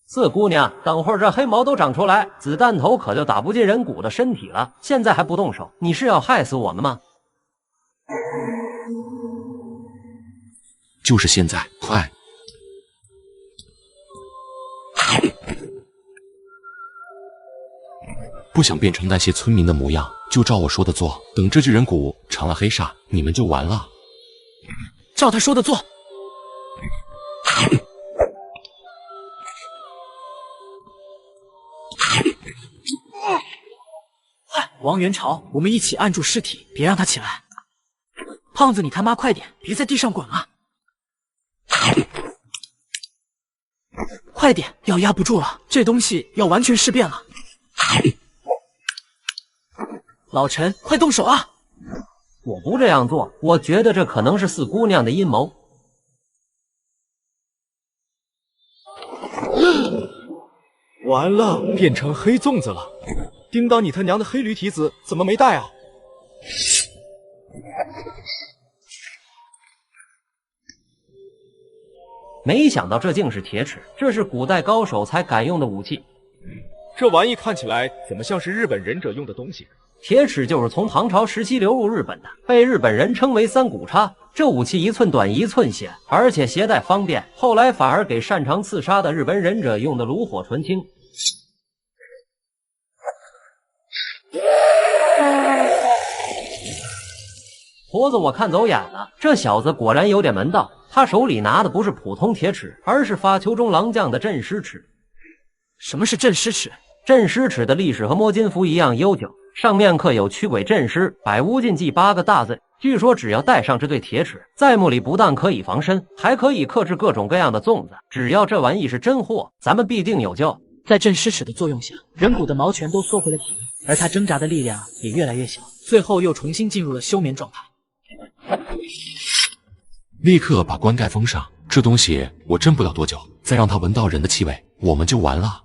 四姑娘，等会儿这黑毛都长出来，子弹头可就打不进人骨的身体了。现在还不动手，你是要害死我们吗？就是现在，快！不想变成那些村民的模样，就照我说的做。等这具人骨成了黑煞，你们就完了。照他说的做。王元朝，我们一起按住尸体，别让他起来。胖子，你他妈快点，别在地上滚啊！快点，要压不住了，这东西要完全尸变了。老陈，快动手啊！我不这样做，我觉得这可能是四姑娘的阴谋。完了，变成黑粽子了。叮当，你他娘的黑驴蹄子怎么没带啊？没想到这竟是铁齿，这是古代高手才敢用的武器。这玩意看起来怎么像是日本忍者用的东西？铁齿就是从唐朝时期流入日本的，被日本人称为三股叉。这武器1寸短1寸显，而且携带方便，后来反而给擅长刺杀的日本忍者用的炉火纯青。婆子，我看走眼了，这小子果然有点门道。他手里拿的不是普通铁齿，而是发丘中狼将的镇尸齿。什么是镇尸齿？镇尸齿的历史和摸金符一样悠久，上面刻有驱鬼镇尸、百无禁忌8个大字。据说只要带上这对铁齿，在墓里不但可以防身，还可以克制各种各样的粽子。只要这玩意是真货，咱们必定有救。在镇尸齿的作用下，人骨的毛全都缩回了体内，而他挣扎的力量也越来越小，最后又重新进入了休眠状态。立刻把棺盖封上，这东西我镇不了多久，再让他闻到人的气味，我们就完了。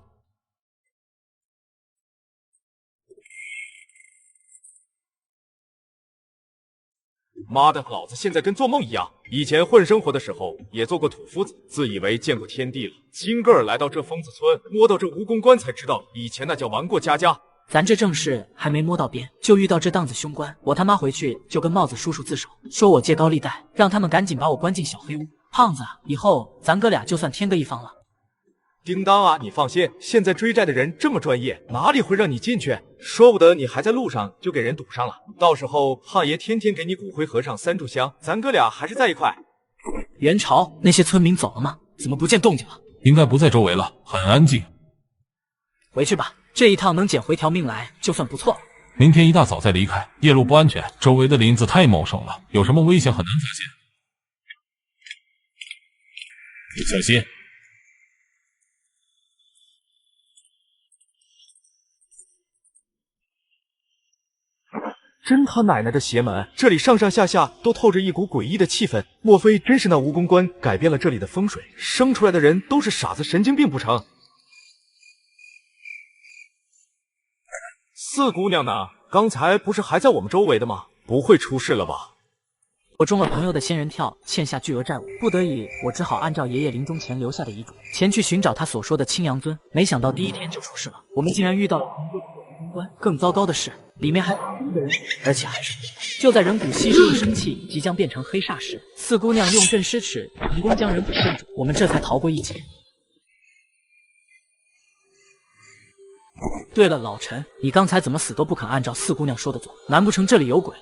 妈的，老子现在跟做梦一样。以前混生活的时候也做过土夫子，自以为见过天地了，今个儿来到这疯子村，摸到这蜈蚣关才知道，以前那叫玩过家家。咱这正事还没摸到边，就遇到这档子凶官，我他妈回去就跟帽子叔叔自首，说我借高利贷，让他们赶紧把我关进小黑屋。胖子，以后咱哥俩就算天各一方了。叮当啊，你放心，现在追债的人这么专业，哪里会让你进去？说不得你还在路上就给人堵上了，到时候胖爷天天给你骨灰盒上3炷香，咱哥俩还是在一块。元朝，那些村民走了吗？怎么不见动静了？应该不在周围了，很安静。回去吧，这一趟能捡回条命来就算不错了。明天一大早再离开，夜路不安全，周围的林子太茂盛了，有什么危险很难发现。小心！真他奶奶的邪门！这里上上下下都透着一股诡异的气氛，莫非真是那蜈蚣关改变了这里的风水，生出来的人都是傻子、神经病不成？四姑娘呢？刚才不是还在我们周围的吗？不会出事了吧？我中了朋友的仙人跳，欠下巨额债务，不得已，我只好按照爷爷临终前留下的遗嘱，前去寻找他所说的青阳尊。没想到第一天就出事了，我们竟然遇到了蜈蚣关。更糟糕的是，里面还有一个人，而且还是就在人骨吸收了生气，即将变成黑煞时，四姑娘用镇尸尺成功将人骨镇住，我们这才逃过一劫。对了，老陈，你刚才怎么死都不肯按照四姑娘说的做？难不成这里有鬼？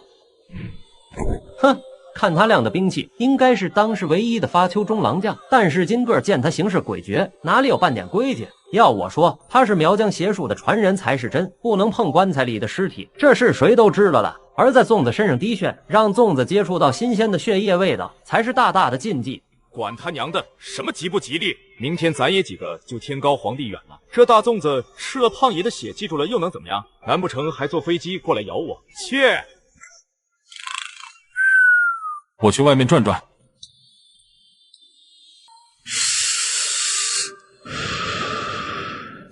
哼！看他亮的兵器，应该是当时唯一的发丘中郎将。但是金个见他行事诡谲，哪里有半点规矩？要我说，他是苗疆邪术的传人才是真，不能碰棺材里的尸体，这事谁都知道了。而在粽子身上滴血，让粽子接触到新鲜的血液味道，才是大大的禁忌。管他娘的，什么吉不吉利？明天咱爷几个就天高皇帝远了。这大粽子吃了胖爷的血，记住了又能怎么样？难不成还坐飞机过来咬我？切！我去外面转转。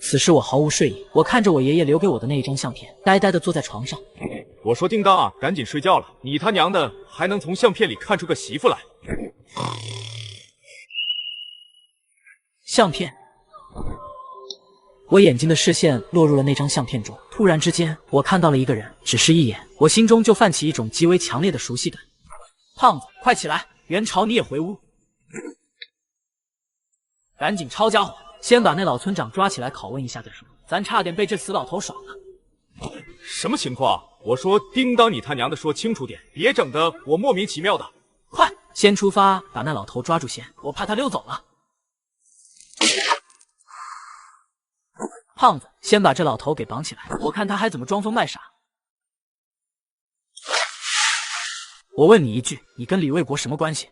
此时我毫无睡意，我看着我爷爷留给我的那一张相片，呆呆地坐在床上。我说叮当啊，赶紧睡觉了！你他娘的还能从相片里看出个媳妇来？相片，我眼睛的视线落入了那张相片中，突然之间，我看到了一个人，只是一眼，我心中就泛起一种极为强烈的熟悉感。胖子，快起来！元朝你也回屋！赶紧抄家伙，先把那老村长抓起来拷问一下再说。咱差点被这死老头耍了。什么情况？我说叮当，你他娘的说清楚点，别整得我莫名其妙的。快，先出发，把那老头抓住先，我怕他溜走了。胖子，先把这老头给绑起来，我看他还怎么装疯卖傻。我问你一句，你跟李卫国什么关系？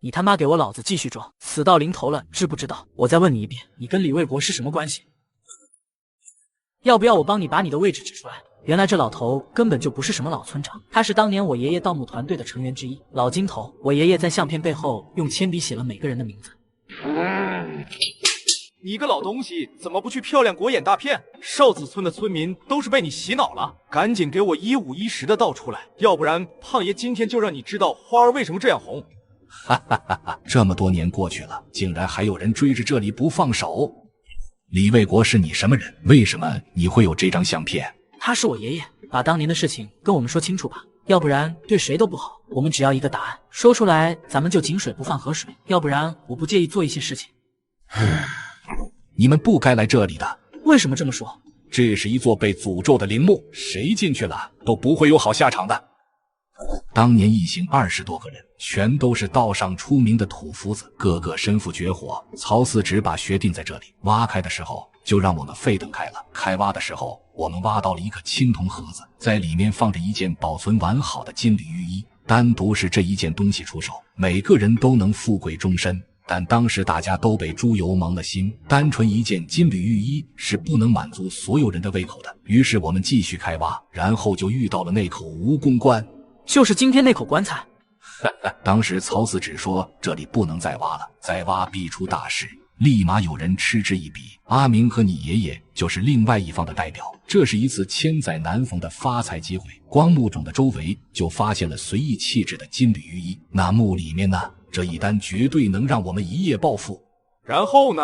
你他妈给我老子继续装，死到临头了，知不知道？我再问你一遍，你跟李卫国是什么关系？要不要我帮你把你的位置指出来？原来这老头根本就不是什么老村长，他是当年我爷爷盗墓团队的成员之一，老金头。我爷爷在相片背后用铅笔写了每个人的名字。你个老东西，怎么不去漂亮国演大片？少子村的村民都是被你洗脑了，赶紧给我1510的道出来，要不然胖爷今天就让你知道花儿为什么这样红。哈哈哈哈！这么多年过去了，竟然还有人追着这里不放手。李卫国是你什么人？为什么你会有这张相片？他是我爷爷，把当年的事情跟我们说清楚吧，要不然对谁都不好。我们只要一个答案，说出来咱们就井水不犯河水，要不然我不介意做一些事情。你们不该来这里的。为什么这么说？这是一座被诅咒的陵墓，谁进去了都不会有好下场的。当年一行20多个人，全都是道上出名的土夫子，个个身负绝活。曹四只把穴定在这里，挖开的时候就让我们沸腾开了。开挖的时候，我们挖到了一个青铜盒子，在里面放着一件保存完好的金缕玉衣。单独是这一件东西出手，每个人都能富贵终身。但当时大家都被猪油蒙了心，单纯一件金缕玉衣是不能满足所有人的胃口的。于是我们继续开挖，然后就遇到了那口蜈蚣棺，就是今天那口棺材。当时曹四只说这里不能再挖了，再挖必出大事。立马有人嗤之以鼻，阿明和你爷爷就是另外一方的代表。这是一次千载难逢的发财机会，光墓冢的周围就发现了随意弃置的金缕玉衣，那墓里面呢，这一单绝对能让我们一夜暴富。然后呢？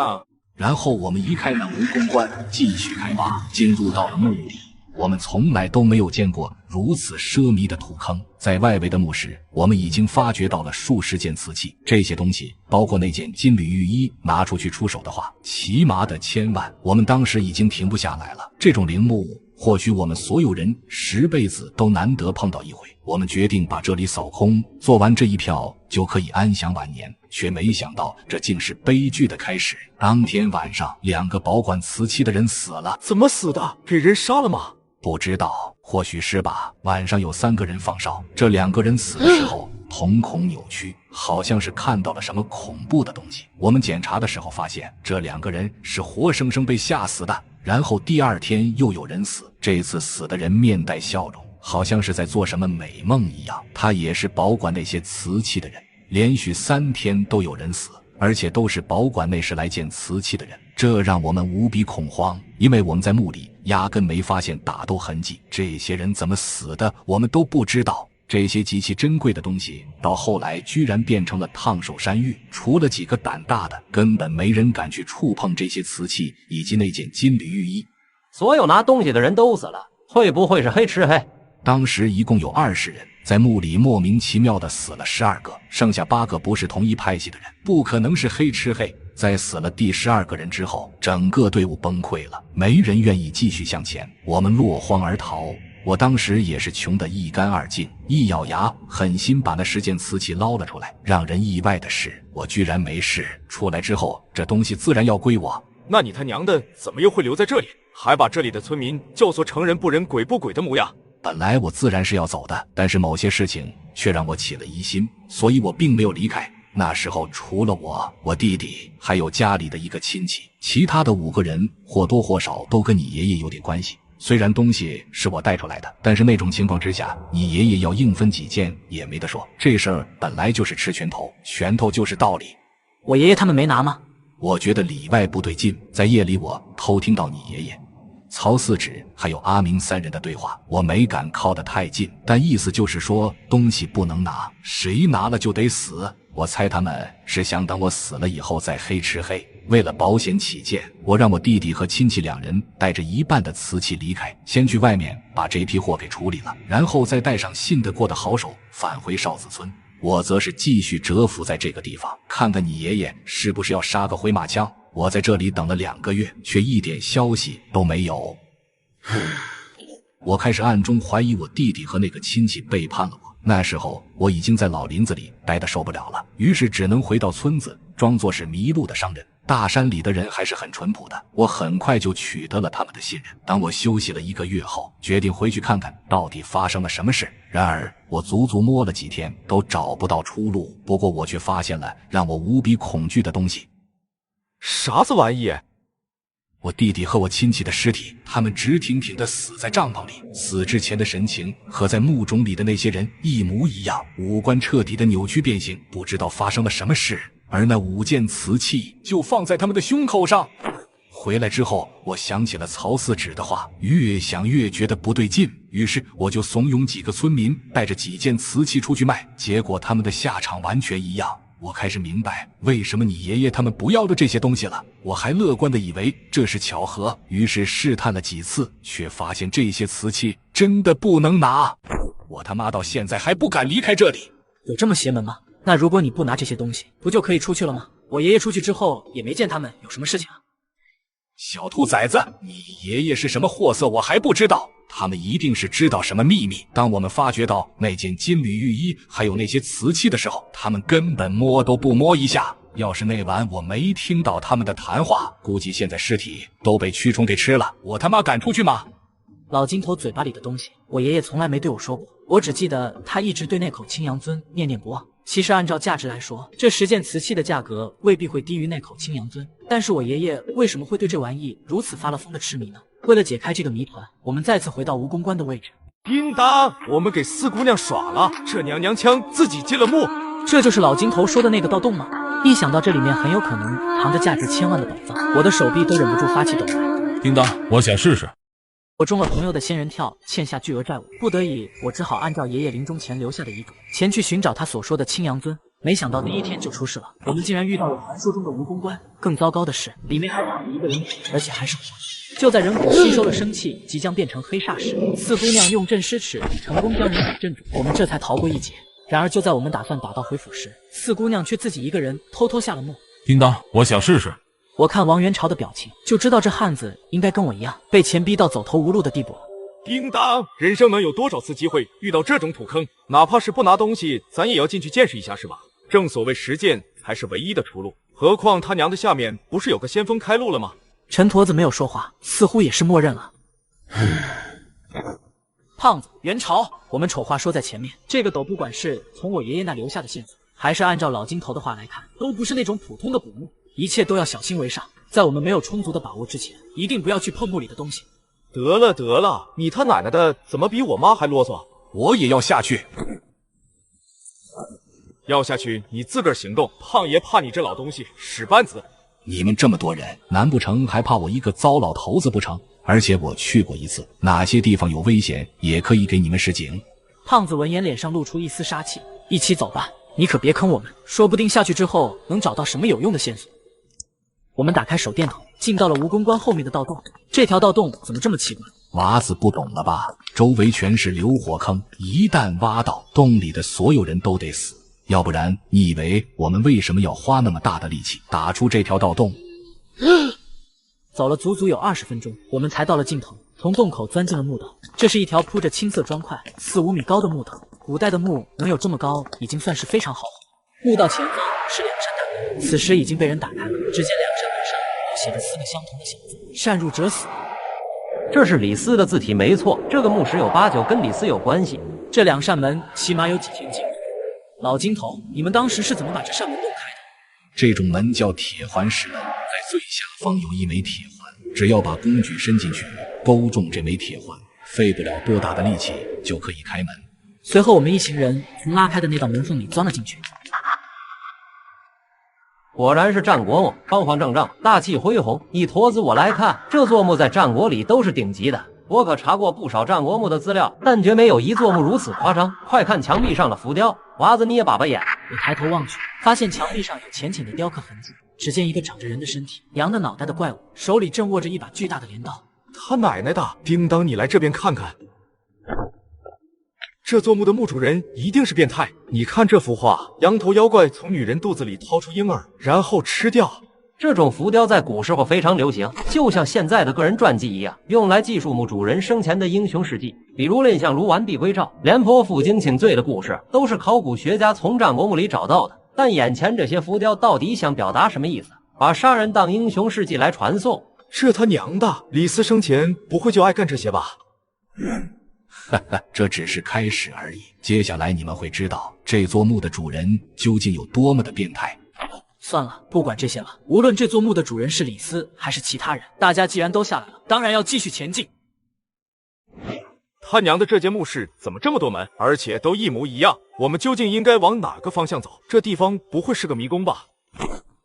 然后我们移开那蜈蚣棺，继续开挖，进入到了墓里。我们从来都没有见过如此奢靡的土坑，在外围的墓室，我们已经发掘到了数十件瓷器，这些东西包括那件金缕玉衣，拿出去出手的话，起码得1000万。我们当时已经停不下来了，这种陵墓或许我们所有人10辈子都难得碰到一回。我们决定把这里扫空，做完这一票就可以安享晚年，却没想到这竟是悲剧的开始。当天晚上，2个保管瓷器的人死了。怎么死的？给人杀了吗？不知道，或许是吧。晚上有3个人放哨，这2个人死的时候，头瞳孔扭曲，好像是看到了什么恐怖的东西。我们检查的时候发现，这2个人是活生生被吓死的。然后第2天又有人死，这次死的人面带笑容，好像是在做什么美梦一样。他也是保管那些瓷器的人，连续3天都有人死，而且都是保管那时来见瓷器的人，这让我们无比恐慌，因为我们在墓里压根没发现打斗痕迹，这些人怎么死的我们都不知道。这些极其珍贵的东西到后来居然变成了烫手山芋，除了几个胆大的，根本没人敢去触碰这些瓷器以及那件金缕玉衣。所有拿东西的人都死了，会不会是黑吃黑？当时一共有20人，在墓里莫名其妙的死了12个，剩下8个不是同一派系的人，不可能是黑吃黑。在死了第12个人之后，整个队伍崩溃了，没人愿意继续向前，我们落荒而逃。我当时也是穷得一干二净，一咬牙狠心把那10件瓷器捞了出来。让人意外的是，我居然没事。出来之后，这东西自然要归我。那你他娘的怎么又会留在这里，还把这里的村民教唆成人不人鬼不鬼的模样？本来我自然是要走的，但是某些事情却让我起了疑心，所以我并没有离开。那时候除了我弟弟还有家里的一个亲戚，其他的5个人或多或少都跟你爷爷有点关系。虽然东西是我带出来的，但是那种情况之下，你爷爷要硬分几件也没得说。这事儿本来就是吃拳头，拳头就是道理。我爷爷他们没拿吗？我觉得里外不对劲，在夜里我偷听到你爷爷、曹四指还有阿明3人的对话，我没敢靠得太近，但意思就是说东西不能拿，谁拿了就得死。我猜他们是想等我死了以后再黑吃黑。为了保险起见，我让我弟弟和亲戚2人带着一半的瓷器离开，先去外面把这批货给处理了，然后再带上信得过的好手返回少子村。我则是继续蛰伏在这个地方，看看你爷爷是不是要杀个回马枪。我在这里等了2个月，却一点消息都没有。我开始暗中怀疑我弟弟和那个亲戚背叛了我。那时候我已经在老林子里待得受不了了，于是只能回到村子，装作是迷路的商人。大山里的人还是很淳朴的，我很快就取得了他们的信任。当我休息了1个月后，决定回去看看到底发生了什么事。然而我足足摸了几天都找不到出路，不过我却发现了让我无比恐惧的东西。啥子玩意？我弟弟和我亲戚的尸体，他们直挺挺地死在帐篷里，死之前的神情和在墓冢里的那些人一模一样，五官彻底的扭曲变形，不知道发生了什么事。而那5件瓷器就放在他们的胸口上。回来之后，我想起了曹四指的话，越想越觉得不对劲，于是我就怂恿几个村民带着几件瓷器出去卖，结果他们的下场完全一样。我开始明白为什么你爷爷他们不要的这些东西了。我还乐观地以为这是巧合，于是试探了几次，却发现这些瓷器真的不能拿。我他妈到现在还不敢离开这里。有这么邪门吗？那如果你不拿这些东西，不就可以出去了吗？我爷爷出去之后也没见他们有什么事情啊。小兔崽子，你爷爷是什么货色我还不知道，他们一定是知道什么秘密。当我们发觉到那件金缕玉衣还有那些瓷器的时候，他们根本摸都不摸一下。要是那晚我没听到他们的谈话，估计现在尸体都被蛆虫给吃了。我他妈敢出去吗？老金头嘴巴里的东西，我爷爷从来没对我说过，我只记得他一直对那口青阳尊念念不忘。其实按照价值来说，这10件瓷器的价格未必会低于那口青阳尊，但是我爷爷为什么会对这玩意如此发了疯的痴迷呢？为了解开这个谜团，我们再次回到蜈蚣关的位置。叮当，我们给4姑娘耍了，这娘娘腔自己进了墓。这就是老金头说的那个盗洞吗？一想到这里面很有可能藏着价值千万的宝藏，我的手臂都忍不住发起抖来。叮当，我想试试。我中了朋友的仙人跳，欠下巨额债务，不得已，我只好按照爷爷临终前留下的遗嘱，前去寻找他所说的青阳尊。没想到第1天就出事了，我们竟然遇到了传说中的蜈蚣关。更糟糕的是，里面还躺着一个人骨，而且还是活的。就在人骨吸收了生气，即将变成黑煞时，4姑娘用镇尸尺成功将人骨镇住，我们这才逃过一劫。然而就在我们打算打道回府时，4姑娘却自己一个人偷偷下了墓。叮当，我想试试。我看王元朝的表情，就知道这汉子应该跟我一样，被钱逼到走投无路的地步了。叮当，人生能有多少次机会遇到这种土坑？哪怕是不拿东西，咱也要进去见识一下，是吧？正所谓实践才是唯一的出路，何况他娘的下面不是有个先锋开路了吗？陈驼子没有说话，似乎也是默认了。胖子，元朝，我们丑话说在前面，这个斗不管是从我爷爷那留下的线索，还是按照老金头的话来看，都不是那种普通的古墓，一切都要小心为上。在我们没有充足的把握之前，一定不要去碰墓里的东西。得了得了，你他奶奶的怎么比我妈还啰嗦？我也要下去。要下去你自个儿行动，胖爷怕你这老东西使绊子。你们这么多人，难不成还怕我一个糟老头子不成？而且我去过一次，哪些地方有危险，也可以给你们示警。胖子闻言脸上露出一丝杀气，一起走吧，你可别坑我们，说不定下去之后能找到什么有用的线索。我们打开手电筒，进到了蜈蚣关后面的盗洞。这条盗洞怎么这么奇怪？娃子不懂了吧？周围全是流火坑，一旦挖到洞里的所有人都得死。要不然你以为我们为什么要花那么大的力气打出这条盗洞？走了足足有20分钟，我们才到了尽头，从洞口钻进了墓道。这是一条铺着青色砖块、4、5米高的墓道。古代的墓能有这么高，已经算是非常豪华。墓道前方是2扇大门，此时已经被人打开了。只见2扇门上都写着4个相同的小字：擅入者死。这是李斯的字体没错，这个墓室有8、9跟李斯有关系。这2扇门起码有几天经过。老金头，你们当时是怎么把这扇门弄开的？这种门叫铁环石门，在最下方有一枚铁环，只要把工具伸进去，勾中这枚铁环，费不了多大的力气就可以开门。随后我们一行人从拉开的那道门缝里钻了进去。果然是战国墓，方方正正，大气恢宏。以驼子我来看，这座墓在战国里都是顶级的。我可查过不少战国墓的资料，但绝没有一座墓如此夸张。快看墙壁上的浮雕，娃子你也把把眼。我抬头望去，发现墙壁上有浅浅的雕刻痕迹。只见一个长着人的身体、羊的脑袋的怪物，手里正握着一把巨大的镰刀。他奶奶的！叮当，你来这边看看。这座墓的墓主人一定是变态。你看这幅画，羊头妖怪从女人肚子里掏出婴儿，然后吃掉。这种浮雕在古时候非常流行，就像现在的个人传记一样，用来记述墓主人生前的英雄事迹。比如蔺相如完璧归赵、廉颇负荆请罪的故事，都是考古学家从战国墓里找到的。但眼前这些浮雕到底想表达什么意思？把杀人当英雄事迹来传颂？这他娘的！李斯生前不会就爱干这些吧？哈哈，这只是开始而已。接下来你们会知道这座墓的主人究竟有多么的变态。算了，不管这些了。无论这座墓的主人是李斯还是其他人，大家既然都下来了，当然要继续前进。他娘的，这间墓室怎么这么多门，而且都一模一样？我们究竟应该往哪个方向走？这地方不会是个迷宫吧？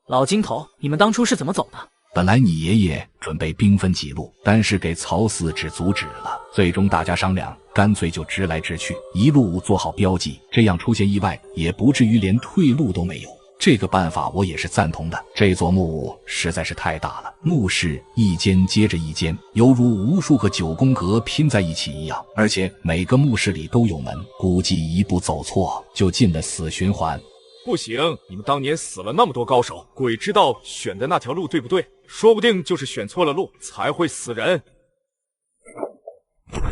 老金头，你们当初是怎么走的？本来你爷爷准备兵分几路，但是给曹四指阻止了。最终大家商量，干脆就直来直去，一路做好标记，这样出现意外也不至于连退路都没有。这个办法我也是赞同的。这座墓实在是太大了，墓室一间接着一间，犹如无数个9宫格拼在一起一样，而且每个墓室里都有门，估计一步走错就进了死循环。不行，你们当年死了那么多高手，鬼知道选的那条路对不对？说不定就是选错了路才会死人。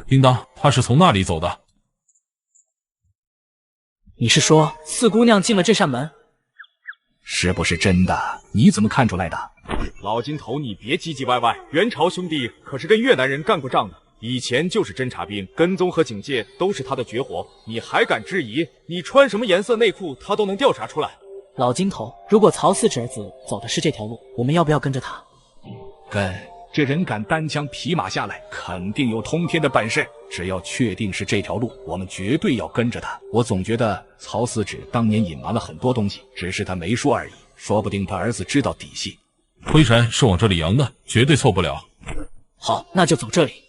叮当，他是从那里走的。你是说四姑娘进了这扇门？是不是真的？你怎么看出来的？老金头，你别唧唧歪歪。元朝兄弟可是跟越南人干过仗的，以前就是侦察兵，跟踪和警戒都是他的绝活。你还敢质疑？你穿什么颜色内裤，他都能调查出来。老金头，如果曹四侄子走的是这条路，我们要不要跟着他？跟，这人敢单枪匹马下来，肯定有通天的本事。只要确定是这条路，我们绝对要跟着他。我总觉得曹四指当年隐瞒了很多东西，只是他没说而已。说不定他儿子知道底细。灰山是往这里扬的，绝对错不了。好，那就走这里。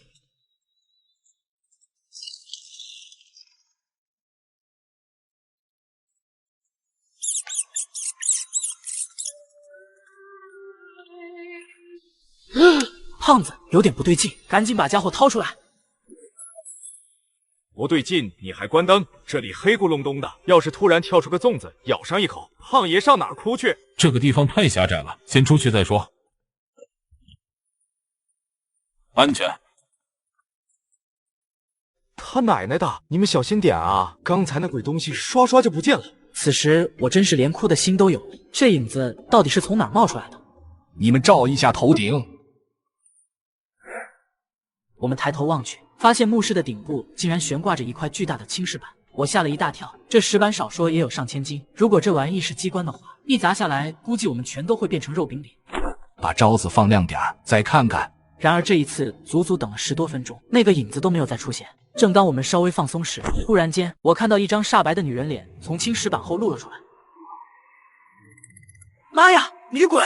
胖子，有点不对劲，赶紧把家伙掏出来。不对劲，你还关灯？这里黑咕隆咚的，要是突然跳出个粽子，咬上一口，胖爷上哪儿哭去？这个地方太狭窄了，先出去再说。安全。他奶奶的，你们小心点啊！刚才那鬼东西刷刷就不见了。此时我真是连哭的心都有了，这影子到底是从哪儿冒出来的？你们照一下头顶。我们抬头望去，发发现墓室的顶部竟然悬挂着一块巨大的青石板，我吓了一大跳。这石板少说也有上千斤，如果这玩意是机关的话，一砸下来，估计我们全都会变成肉饼脸。把招子放亮点，再看看。然而这一次足足等了10多分钟，那个影子都没有再出现。正当我们稍微放松时，忽然间我看到一张煞白的女人脸从青石板后露了出来。妈呀，女鬼！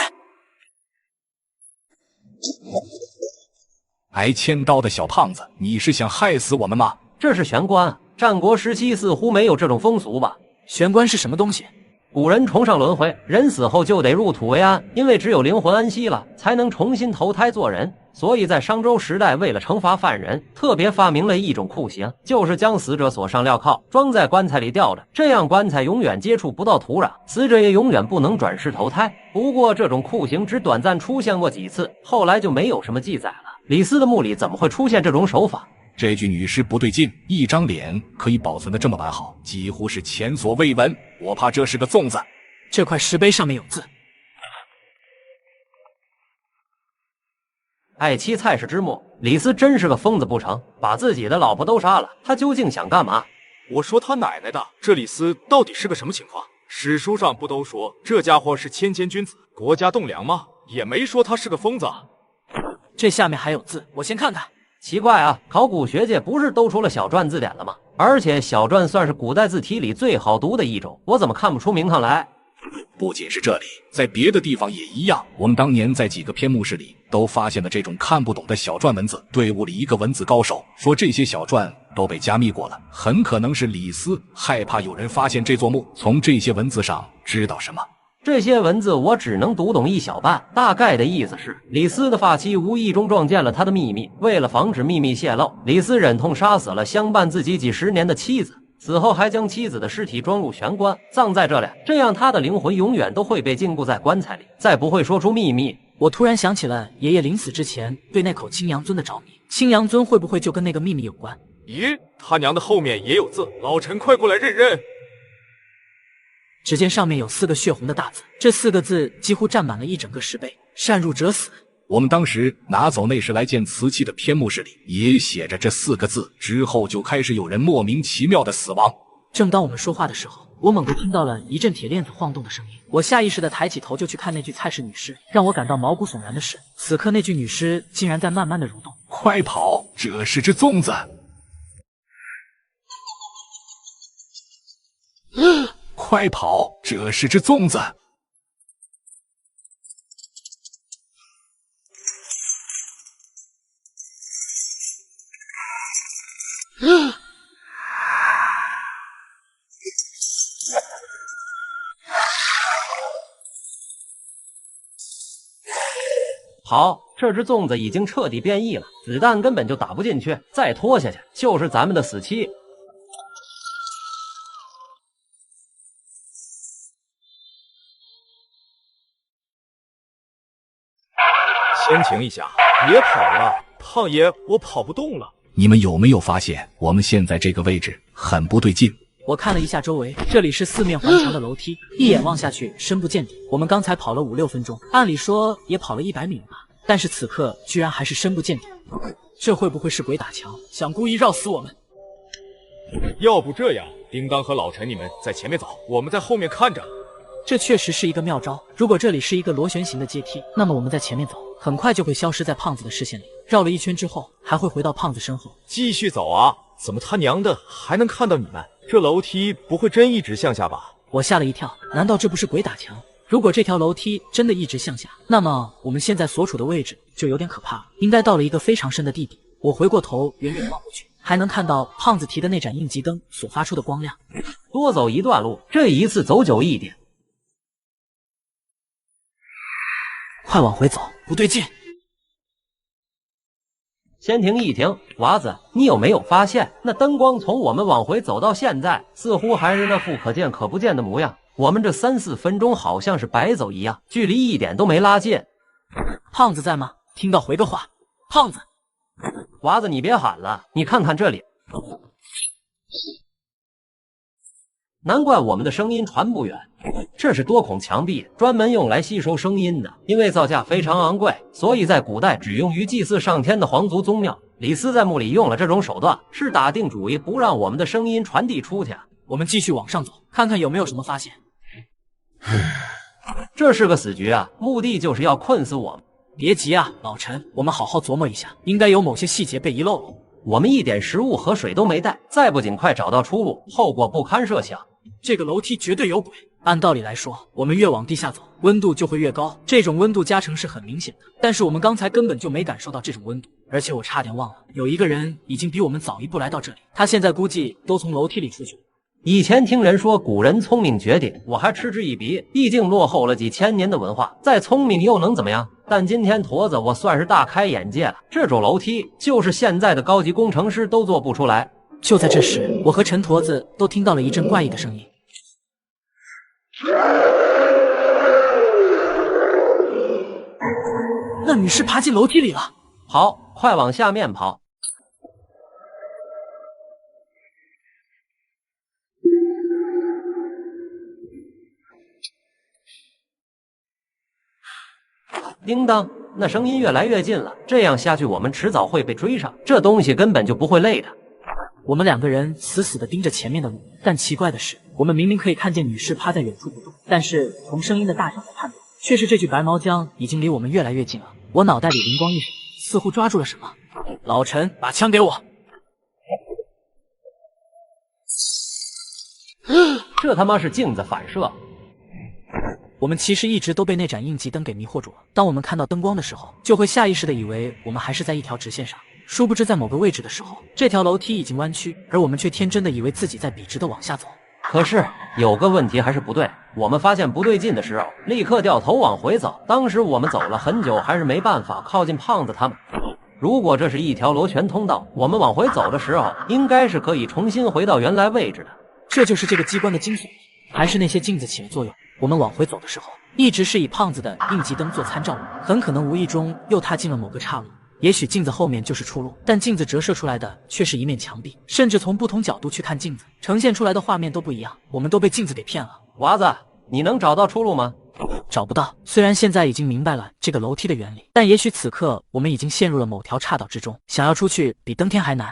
挨千刀的小胖子，你是想害死我们吗？这是玄关，战国时期似乎没有这种风俗吧？玄关是什么东西？古人崇尚轮回，人死后就得入土为安，因为只有灵魂安息了，才能重新投胎做人。所以在商周时代，为了惩罚犯人，特别发明了一种酷刑，就是将死者锁上镣铐，装在棺材里吊着，这样棺材永远接触不到土壤，死者也永远不能转世投胎。不过这种酷刑只短暂出现过几次，后来就没有什么记载了。李斯的墓里怎么会出现这种手法？这具女尸不对劲，一张脸可以保存得这么完好，几乎是前所未闻。我怕这是个粽子。这块石碑上面有字。爱妻蔡氏之墓，李斯真是个疯子不成？把自己的老婆都杀了，他究竟想干嘛？我说他奶奶的，这李斯到底是个什么情况？史书上不都说这家伙是谦君子，国家栋梁吗？也没说他是个疯子。这下面还有字，我先看看。奇怪啊，考古学界不是都出了小篆字典了吗？而且小篆算是古代字体里最好读的一种，我怎么看不出名堂来？不仅是这里，在别的地方也一样。我们当年在几个偏墓室里都发现了这种看不懂的小篆文字。队伍里一个文字高手说，这些小篆都被加密过了，很可能是李斯害怕有人发现这座墓，从这些文字上知道什么。这些文字我只能读懂一小半，大概的意思是，李斯的发妻无意中撞见了他的秘密，为了防止秘密泄露，李斯忍痛杀死了相伴自己几十年的妻子，死后还将妻子的尸体装入玄关，葬在这里，这样他的灵魂永远都会被禁锢在棺材里，再不会说出秘密。我突然想起了爷爷临死之前对那口青阳尊的着迷，青阳尊会不会就跟那个秘密有关？咦，他娘的后面也有字，老陈快过来认认。只见上面有4个血红的大字，这4个字几乎占满了一整个石碑，擅入者死。我们当时拿走那时来建瓷器的偏墓室里也写着这4个字，之后就开始有人莫名其妙的死亡。正当我们说话的时候，我猛地听到了一阵铁链子晃动的声音，我下意识地抬起头就去看那具蔡氏女尸。让我感到毛骨悚然的是，此刻那具女尸竟然在慢慢的蠕动。快跑，这是只粽子！快跑，这是只粽子！好，这只粽子已经彻底变异了，子弹根本就打不进去，再拖下去就是咱们的死期。先停一下，别跑了，胖爷，我跑不动了。你们有没有发现，我们现在这个位置很不对劲？我看了一下周围，这里是4面环墙的楼梯，一眼望下去深不见底。我们刚才跑了5、6分钟，按理说也跑了100米了吧，但是此刻居然还是深不见底。这会不会是鬼打墙，想故意绕死我们？要不这样，叮当和老陈你们在前面走，我们在后面看着。这确实是一个妙招。如果这里是一个螺旋形的阶梯，那么我们在前面走，很快就会消失在胖子的视线里，绕了一圈之后，还会回到胖子身后。继续走啊！怎么他娘的还能看到你们？这楼梯不会真一直向下吧？我吓了一跳，难道这不是鬼打墙？如果这条楼梯真的一直向下，那么我们现在所处的位置就有点可怕了，应该到了一个非常深的地底。我回过头，远远望过去，还能看到胖子提的那盏应急灯所发出的光亮。多走一段路，这一次走久一点。快往回走，不对劲！先停一停，娃子，你有没有发现，那灯光从我们往回走到现在，似乎还是那副可见可不见的模样？我们这3、4分钟好像是白走一样，距离一点都没拉近。胖子在吗？听到回个话。胖子，娃子，你别喊了，你看看这里。难怪我们的声音传不远。这是多孔墙壁，专门用来吸收声音的。因为造价非常昂贵，所以在古代只用于祭祀上天的皇族宗庙。李斯在墓里用了这种手段，是打定主意不让我们的声音传递出去。我们继续往上走，看看有没有什么发现。这是个死局啊，目的就是要困死我们。别急啊，老陈，我们好好琢磨一下，应该有某些细节被遗漏了。我们一点食物和水都没带，再不尽快找到出路，后果不堪设想。这个楼梯绝对有鬼。按道理来说，我们越往地下走，温度就会越高，这种温度加成是很明显的。但是我们刚才根本就没感受到这种温度，而且我差点忘了，有一个人已经比我们早一步来到这里，他现在估计都从楼梯里出去了。以前听人说古人聪明绝顶，我还嗤之以鼻，毕竟落后了几千年的文化，再聪明又能怎么样？但今天驼子我算是大开眼界了，这种楼梯就是现在的高级工程师都做不出来。就在这时，我和陈驼子都听到了一阵怪异的声音。那女士爬进楼梯里了。好，快往下面跑。叮当，那声音越来越近了，这样下去我们迟早会被追上，这东西根本就不会累的。我们2个人死死地盯着前面的路，但奇怪的是，我们明明可以看见女士趴在远处不动，但是从声音的大小来判断，却是这具白毛将已经离我们越来越近了。我脑袋里灵光一闪，似乎抓住了什么。老陈，把枪给我！这他妈是镜子反射。我们其实一直都被那盏应急灯给迷惑住了。当我们看到灯光的时候，就会下意识地以为我们还是在一条直线上。殊不知，在某个位置的时候，这条楼梯已经弯曲，而我们却天真的以为自己在笔直的往下走。可是有个问题还是不对，我们发现不对劲的时候，立刻掉头往回走。当时我们走了很久，还是没办法靠近胖子他们。如果这是一条螺旋通道，我们往回走的时候，应该是可以重新回到原来位置的。这就是这个机关的精髓，还是那些镜子起了作用。我们往回走的时候，一直是以胖子的应急灯做参照物，很可能无意中又踏进了某个岔路。也许镜子后面就是出路，但镜子折射出来的却是一面墙壁，甚至从不同角度去看镜子，呈现出来的画面都不一样。我们都被镜子给骗了。娃子，你能找到出路吗？找不到。虽然现在已经明白了这个楼梯的原理，但也许此刻我们已经陷入了某条岔道之中，想要出去比登天还难。